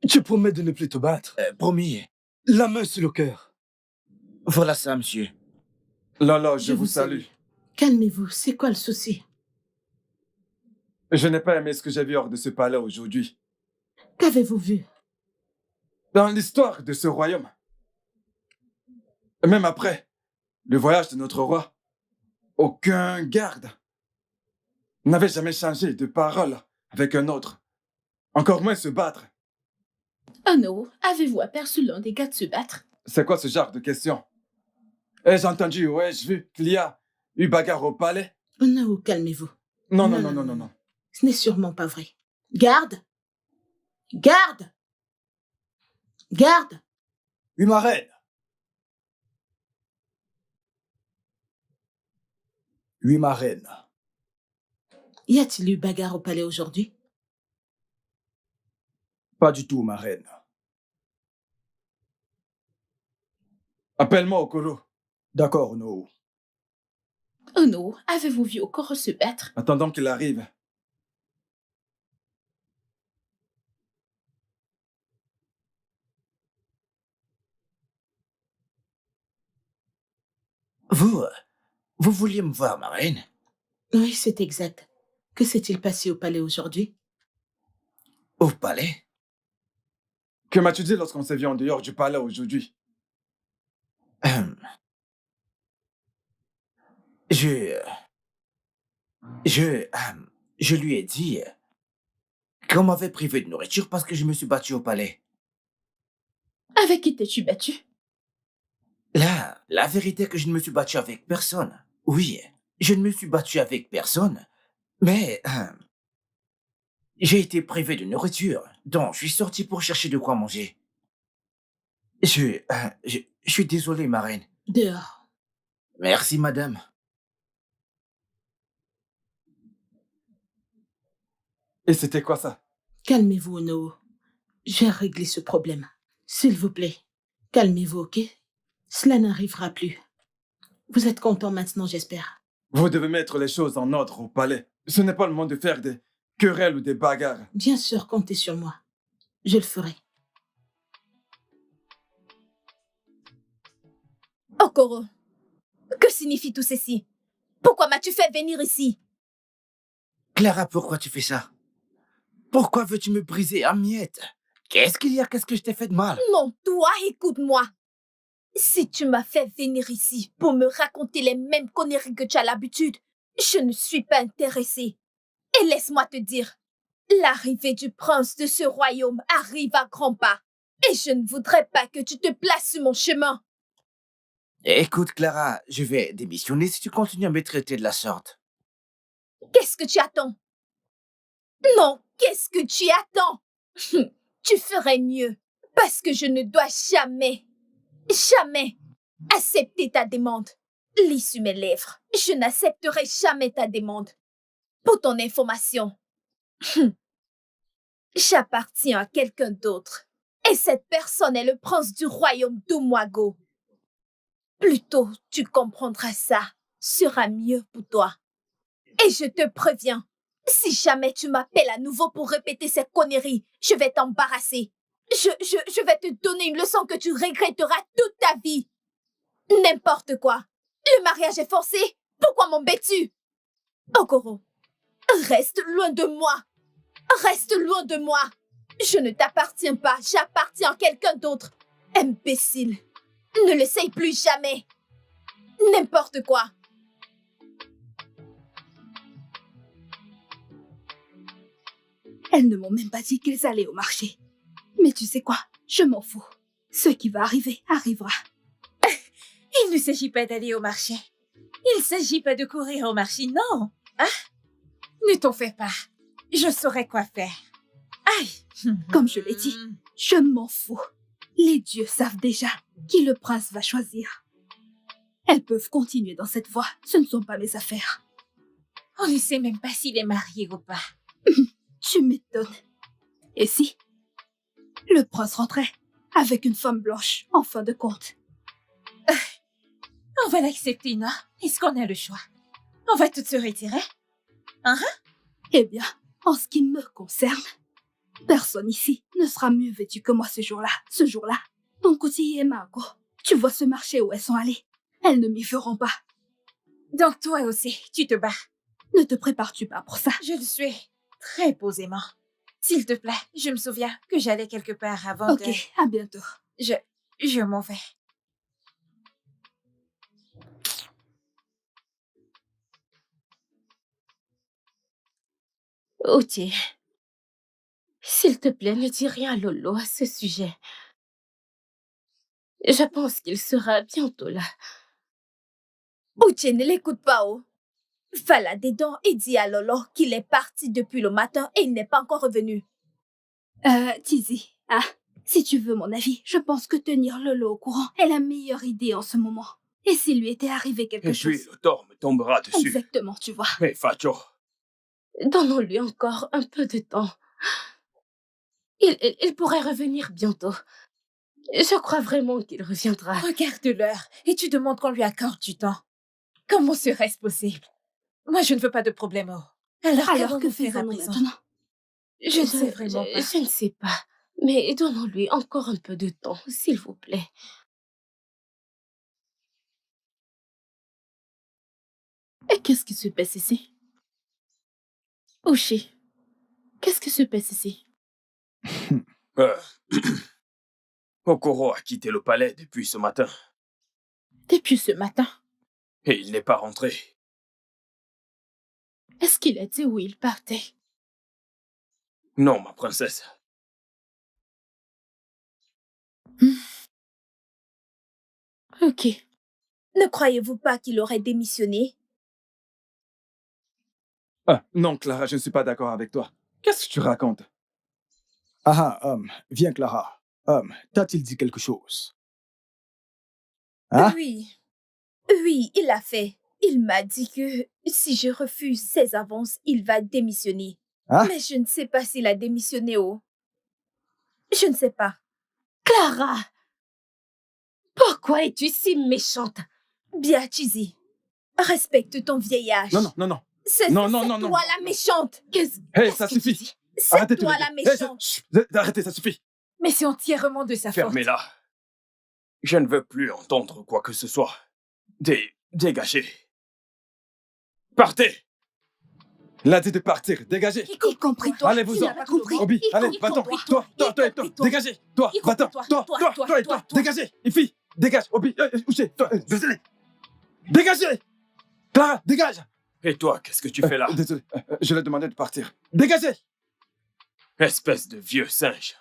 Tu promets de ne plus te battre? Promis. La main sur le cœur. Voilà ça, monsieur. Lolo, je vous salue. Calmez-vous, c'est quoi le souci? Je n'ai pas aimé ce que j'ai vu hors de ce palais aujourd'hui. Qu'avez-vous vu? Dans l'histoire de ce royaume, et même après le voyage de notre roi, aucun garde n'avait jamais changé de parole avec un autre, encore moins se battre. Oh non, avez-vous aperçu l'un des gars de se battre? C'est quoi ce genre de question? Ai-je entendu ou ai-je vu qu'il y a eu bagarre au palais? Oh non, calmez-vous. Non. Ce n'est sûrement pas vrai. Garde! Garde! Garde! Oui, ma reine. Oui, ma reine. Y a-t-il eu bagarre au palais aujourd'hui? Pas du tout, ma reine. Appelle-moi Okoro. D'accord, no. Oh non, avez-vous vu Okoro se battre? Attendons qu'il arrive. Vous vouliez me voir, ma reine? Oui, c'est exact. Que s'est-il passé au palais aujourd'hui? Au palais? Que m'as-tu dit lorsqu'on s'est vu en dehors du palais aujourd'hui? Je lui ai dit qu'on m'avait privé de nourriture parce que je me suis battu au palais. Avec qui t'es-tu battu? La vérité est que je ne me suis battu avec personne. Oui, je ne me suis battu avec personne, mais j'ai été privé de nourriture, donc je suis sorti pour chercher de quoi manger. Je suis désolé, ma reine. Dehors. Merci, madame. Et c'était quoi ça? Calmez-vous, Ono. Je vais régler ce problème. S'il vous plaît, calmez-vous, ok? Cela n'arrivera plus. Vous êtes content maintenant, j'espère. Vous devez mettre les choses en ordre au palais. Ce n'est pas le moment de faire des querelles ou des bagarres. Bien sûr, comptez sur moi. Je le ferai. Okoro, que signifie tout ceci? Pourquoi m'as-tu fait venir ici? Clara, pourquoi tu fais ça? Pourquoi veux-tu me briser en miettes? Qu'est-ce qu'il y a? Qu'est-ce que je t'ai fait de mal? Non, toi, écoute-moi. Si tu m'as fait venir ici pour me raconter les mêmes conneries que tu as l'habitude, je ne suis pas intéressée. Et laisse-moi te dire, l'arrivée du prince de ce royaume arrive à grands pas. Et je ne voudrais pas que tu te places sur mon chemin. Écoute, Clara, je vais démissionner si tu continues à me traiter de la sorte. Qu'est-ce que tu attends? Non, qu'est-ce que tu attends? Tu ferais mieux, parce que je ne dois jamais accepter ta demande. Lis sur mes lèvres, je n'accepterai jamais ta demande. Pour ton information, j'appartiens à quelqu'un d'autre. Et cette personne est le prince du royaume d'Umwago. Plus tôt tu comprendras ça, sera mieux pour toi. Et je te préviens, si jamais tu m'appelles à nouveau pour répéter ces conneries, je vais t'embarrasser. Je vais te donner une leçon que tu regretteras toute ta vie. N'importe quoi. Le mariage est forcé. Pourquoi m'embêtes-tu? Okoro, reste loin de moi. Reste loin de moi. Je ne t'appartiens pas. J'appartiens à quelqu'un d'autre. Imbécile. Ne l'essaye plus jamais. N'importe quoi. Elles ne m'ont même pas dit qu'elles allaient au marché. Mais tu sais quoi? Je m'en fous. Ce qui va arriver, arrivera. Il ne s'agit pas d'aller au marché. Il ne s'agit pas de courir au marché, non. Hein? Ne t'en fais pas. Je saurai quoi faire. Aïe. Comme je l'ai dit, je m'en fous. Les dieux savent déjà qui le prince va choisir. Elles peuvent continuer dans cette voie. Ce ne sont pas mes affaires. On ne sait même pas s'il est marié ou pas. Tu m'étonnes. Et si le prince rentrait avec une femme blanche, en fin de compte? On va l'accepter, non? Est-ce qu'on a le choix? On va toutes se retirer? Hein? Eh bien, en ce qui me concerne, personne ici ne sera mieux vêtu que moi ce jour-là. Ce jour-là, ton côté et Margot, tu vois ce marché où elles sont allées. Elles ne m'y feront pas. Donc toi aussi, tu te bats. Ne te prépares-tu pas pour ça? Je le suis, très posément. S'il te plaît, je me souviens que j'allais quelque part avant de... Ok, à bientôt. Je m'en vais. Outier, s'il te plaît, ne dis rien à Lolo à ce sujet. Je pense qu'il sera bientôt là. Outier, ne l'écoute pas, oh. Va là-dedans et dis à Lolo qu'il est parti depuis le matin et il n'est pas encore revenu. Tizi, hein, si tu veux mon avis, je pense que tenir Lolo au courant est la meilleure idée en ce moment. Et s'il lui était arrivé quelque chose... Et puis le tort me tombera dessus. Exactement, tu vois. Mais Facho... Donnons-lui encore un peu de temps. Il pourrait revenir bientôt. Je crois vraiment qu'il reviendra. Regarde l'heure et tu demandes qu'on lui accorde du temps. Comment serait-ce possible? Moi, je ne veux pas de problème. Alors que faisons-nous maintenant? Je ne sais vraiment pas. Je ne sais pas. Mais donnons-lui encore un peu de temps, s'il vous plaît. Et qu'est-ce qui se passe ici? Oshi, qu'est-ce qui se passe ici? Okoro a quitté le palais depuis ce matin. Depuis ce matin? Et il n'est pas rentré. Est-ce qu'il a dit où il partait? Non, ma princesse. Ok. Ne croyez-vous pas qu'il aurait démissionné? Ah, non, Clara, je ne suis pas d'accord avec toi. Qu'est-ce que tu racontes? Viens, Clara. T'a-t-il dit quelque chose? Hein? Oui, il l'a fait. Il m'a dit que si je refuse ses avances, il va démissionner. Hein? Mais je ne sais pas s'il a démissionné, oh. Je ne sais pas. Clara! Pourquoi es-tu si méchante? Bien, Tizi. Respecte ton vieil âge. Non. C'est Non. toi la méchante. Hey, ça suffit. C'est Arrêtez toi tous les la deux. méchante. Arrêtez, ça suffit. Mais c'est entièrement de sa faute. Fermez-la. Je ne veux plus entendre quoi que ce soit. Dégagez. Partez. Il a dit de partir. Dégagez. Y compris toi. Allez-vous-en. Tu n'as pas compris. Obi, Y allez, compris va-t'en. toi. Toi, Y compris toi. dégagez. Toi, Y compris va-t'en. toi. Toi, et toi. Dégagez. Et fille, dégage. Obi, Uche, toi, désolé. Dégagez. Clara, dégage. Et toi, qu'est-ce que tu fais là? Désolé, je l'ai demandé de partir. Dégagez. Espèce de vieux singe.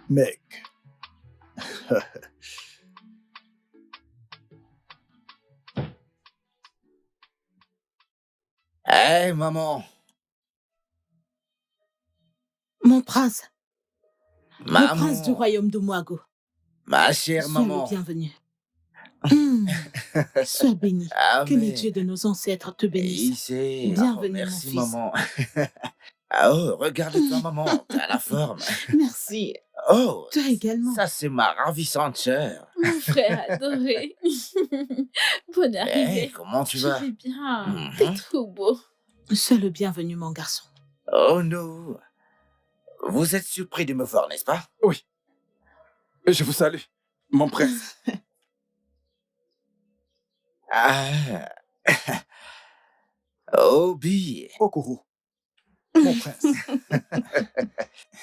Mec. Hé, maman. Mon prince. Maman. Le prince du royaume de Moago. Ma chère Sois maman. le bienvenu. Sois béni. Ah, Que les mais- dieux de nos ancêtres te bénissent. Ici. Bienvenue, Merci, mon fils. maman. Oh, regarde-toi, maman. T'as la forme. Merci. Oh, Toi également. ça, c'est ma ravissante sœur. Mon frère adoré. Bonne arrivée. Hé, comment tu vas? Je vais bien. Mhm. T'es trop beau. Sois le bienvenu, mon garçon. Oh non. Vous êtes surpris de me voir, n'est-ce pas? Oui. Je vous salue, mon prince. Ah. Obi. Okoro. Mon prince.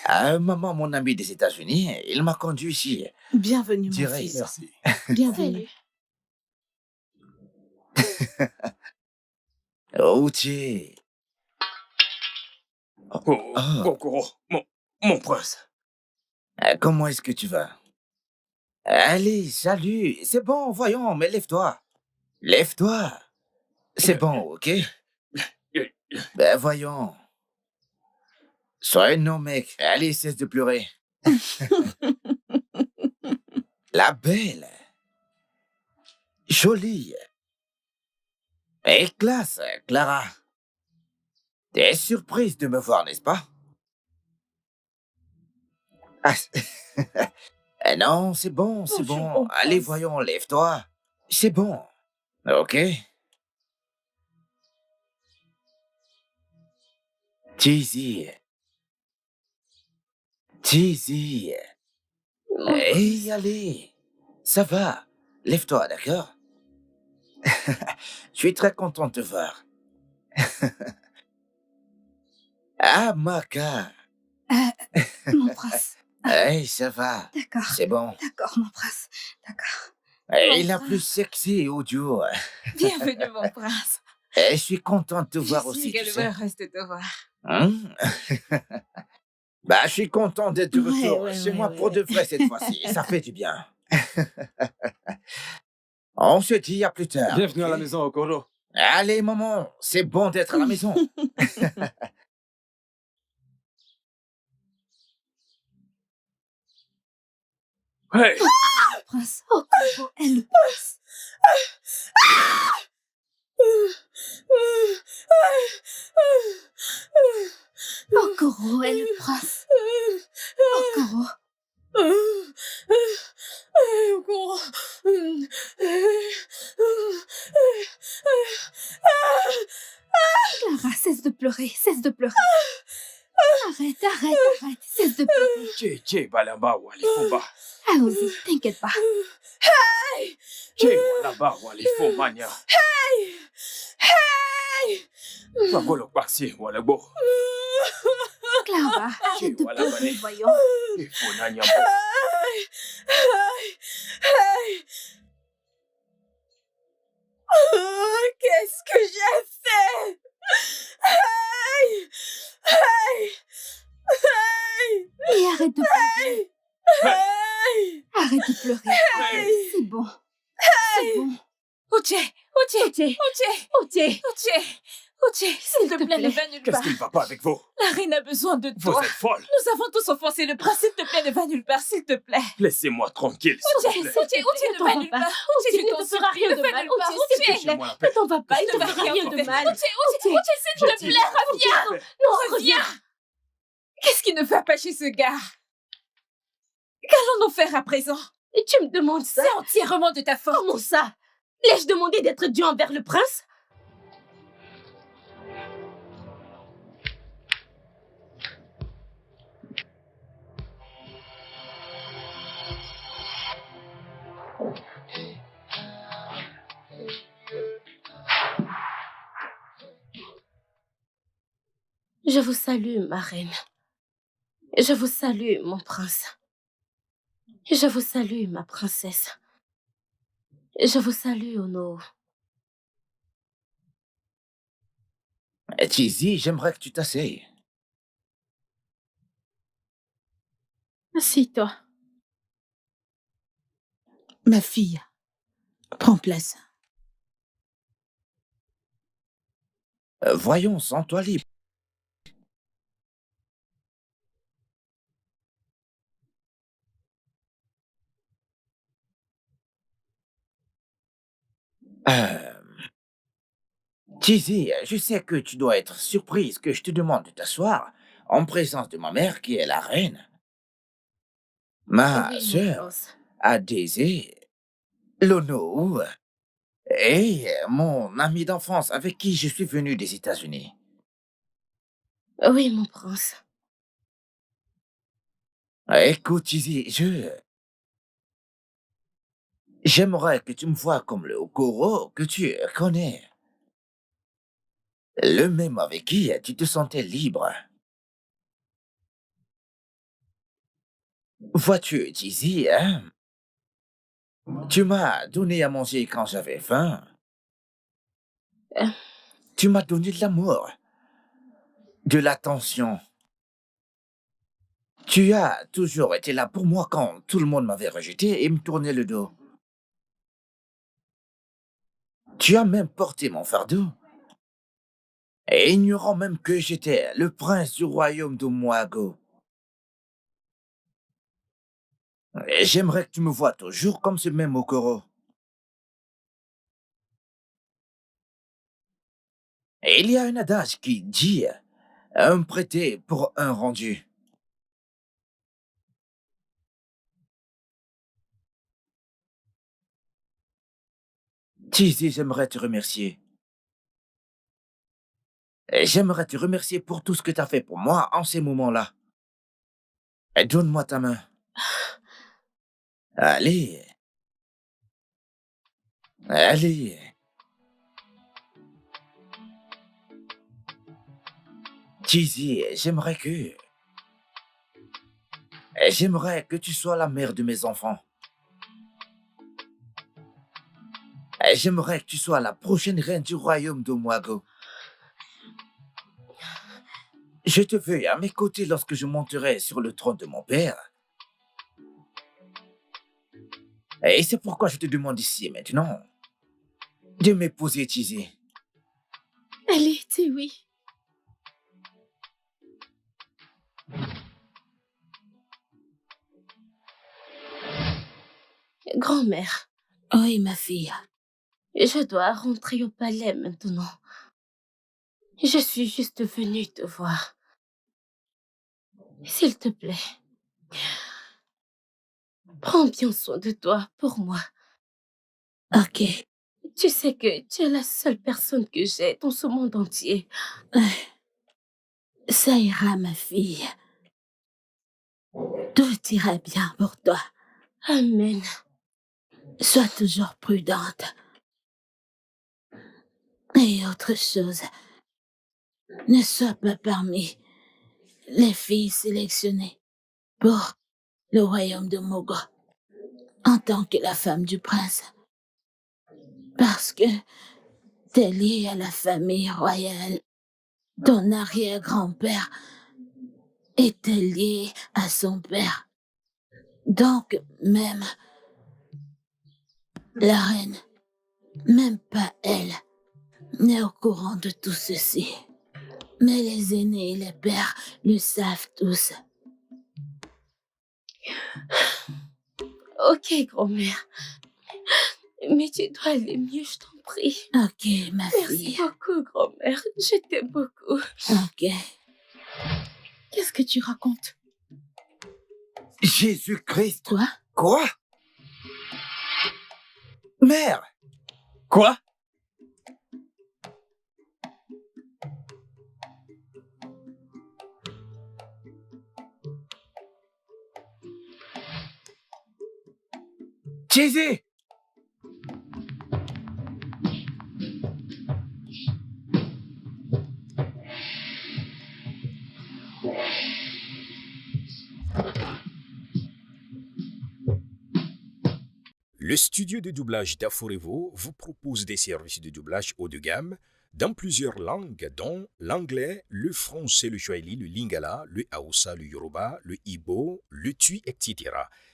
Ah, maman, mon ami des États-Unis, il m'a conduit ici. Bienvenue, mon Direct. fils. Merci. Bienvenue. Outier. Oh, Okoro, mon prince. Comment est-ce que tu vas? Allez, salut. C'est bon, voyons, mais lève-toi. Lève-toi. C'est bon, ok? Ben voyons. Sois un homme, mec. Allez, cesse de pleurer. La belle. Jolie. Et classe, Clara. T'es surprise de me voir, n'est-ce pas? Ah, non, c'est bon, c'est Bonjour, bon. mon Allez, prince. voyons, lève-toi. C'est bon. Ok? Cheesy. Cheesy. Hey, allez. Ça va. Lève-toi, d'accord? Je suis très content de te voir. Ah, Maka. Mon prince. Hey, ça va. D'accord. C'est bon. D'accord, mon prince. D'accord. Hey, la plus sexy audio. Bienvenue, mon prince. Et je suis content de te Je voir suis aussi, tu également sais. heureuse de te voir. Hein? Bah, je suis content d'être de retour Ouais, chez ouais, moi ouais, pour de vrai cette fois-ci. Ça fait du bien. On se dit à plus tard. Bienvenue à la ok? maison, Okoro. Allez, maman, c'est bon d'être à la maison. Hey, Prince. Okoro est le prince. Okoro est le prince. Okoro. Clara, cesse de pleurer, cesse de pleurer. Arrête, arrête, arrête, cesse de pleurer. Che balamba wali fumba. Allons-y, t'inquiète pas. Che walaba wali fumanya. Magolo kwasi walabo. Clara, arrête de voilà, pleurer, allez. voyons. Ifunanya Qu'est-ce que j'ai fait? Et arrête de pleurer. Arrête, Arrête de pleurer. C'est bon. C'est bon. Uche, s'il te plaît, ne va nulle Qu'est-ce part. qui ne va pas avec vous? La reine a besoin de Vous toi. êtes folle. Nous avons tous offensé le prince. S'il te plaît, ne va nulle part, s'il te plaît. Laissez-moi tranquille, s'il vous plaît. Uche, ne va nulle part. Uche, Il ne te fera rien de mal. Uche, s'il te plaît. Laissez-moi la Ne paix. t'en va pas, il ne ne te va fera rien rien te de faire. mal. Uche, s'il te plaît, reviens. Non, Reviens. Qu'est-ce qui ne va pas chez ce gars? Qu'allons-nous faire à présent? Et tu me demandes ça? C'est entièrement de ta faute. Comment ça? L'ai-je demandé d'être dû envers le prince? Je vous salue, ma reine. Je vous salue, mon prince. Je vous salue, ma princesse. Je vous salue, Ono. Cheesy, j'aimerais que tu t'asseyes. Assieds-toi. Ma fille, prends place. Voyons, sens-toi libre. Cheesy, je sais que tu dois être surprise que je te demande de t'asseoir en présence de ma mère qui est la reine. Ma Oui, mon sœur prince. a Daisy, Lono et mon ami d'enfance avec qui je suis venu des États-Unis. Oui, mon prince. Écoute, Cheesy, j'aimerais que tu me vois comme le Okoro que tu connais. Le même avec qui tu te sentais libre. Vois-tu, Cheesy, hein? Tu m'as donné à manger quand j'avais faim. Tu m'as donné de l'amour, de l'attention. Tu as toujours été là pour moi quand tout le monde m'avait rejeté et me tournait le dos. Tu as même porté mon fardeau. Et ignorant même que j'étais le prince du royaume de Moago. Et j'aimerais que tu me vois toujours comme ce même Okoro. Et il y a un adage qui dit un prêté pour un rendu. Cheesy, j'aimerais te remercier. Et j'aimerais te remercier pour tout ce que tu as fait pour moi en ces moments-là. Et donne-moi ta main. Allez. Allez. Cheesy, j'aimerais que tu sois la mère de mes enfants. Et j'aimerais que tu sois la prochaine reine du royaume de Moago. Je te veux à mes côtés lorsque je monterai sur le trône de mon père. Et c'est pourquoi je te demande ici et maintenant de m'épouser, Cheesy. Allez, dis oui. Grand-mère, Oui, ma fille. je dois rentrer au palais maintenant. Je suis juste venue te voir. S'il te plaît, prends bien soin de toi pour moi. Ok. Tu sais que tu es la seule personne que j'ai dans ce monde entier. Ça ira, ma fille. Tout ira bien pour toi. Amen. Sois toujours prudente. Et autre chose, ne sois pas parmi les filles sélectionnées pour le royaume de Mogo en tant que la femme du prince. Parce que t'es liée à la famille royale. Ton arrière-grand-père était lié à son père. Donc, même la reine, même pas elle, n'est au courant de tout ceci. Mais les aînés et les pères le savent tous. Ok, grand-mère. Mais tu dois aller mieux, je t'en prie. Ok, ma fille. Merci beaucoup, grand-mère. Je t'aime beaucoup. Ok. Qu'est-ce que tu racontes? Jésus-Christ. Quoi? Quoi? Mère! Quoi? Jésus! Le studio de doublage d'Aforevo vous propose des services de doublage haut de gamme dans plusieurs langues, dont l'anglais, le français, le swahili, le lingala, le hausa, le yoruba, le igbo, le tui, etc.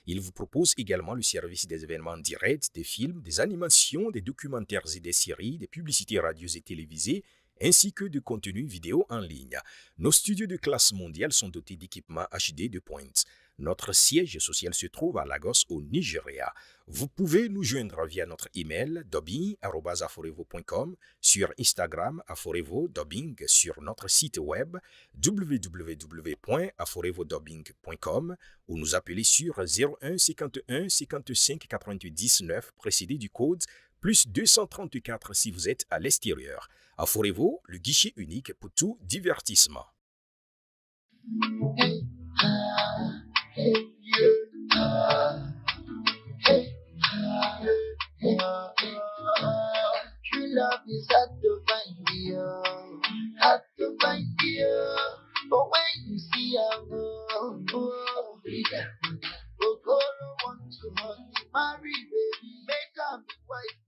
Il vous propose également le service des événements directs, des films, des animations, des documentaires et des séries, des publicités radios et télévisées, ainsi que de contenus vidéo en ligne. Nos studios de classe mondiale sont dotés d'équipements HD de pointe. Notre siège social se trouve à Lagos, au Nigeria. Vous pouvez nous joindre via notre email dubbing@aforevo.com, sur Instagram Aforevo Dubbing, sur notre site web www.aforevodubbing.com ou nous appeler sur 01 51 55 99 précédé du code plus 234 si vous êtes à l'extérieur. Aforevo, le guichet unique pour tout divertissement. True love is hard to find you, hard to find you. But when you see a girl, oh, oh, girl, want to marry, baby, make her my wife.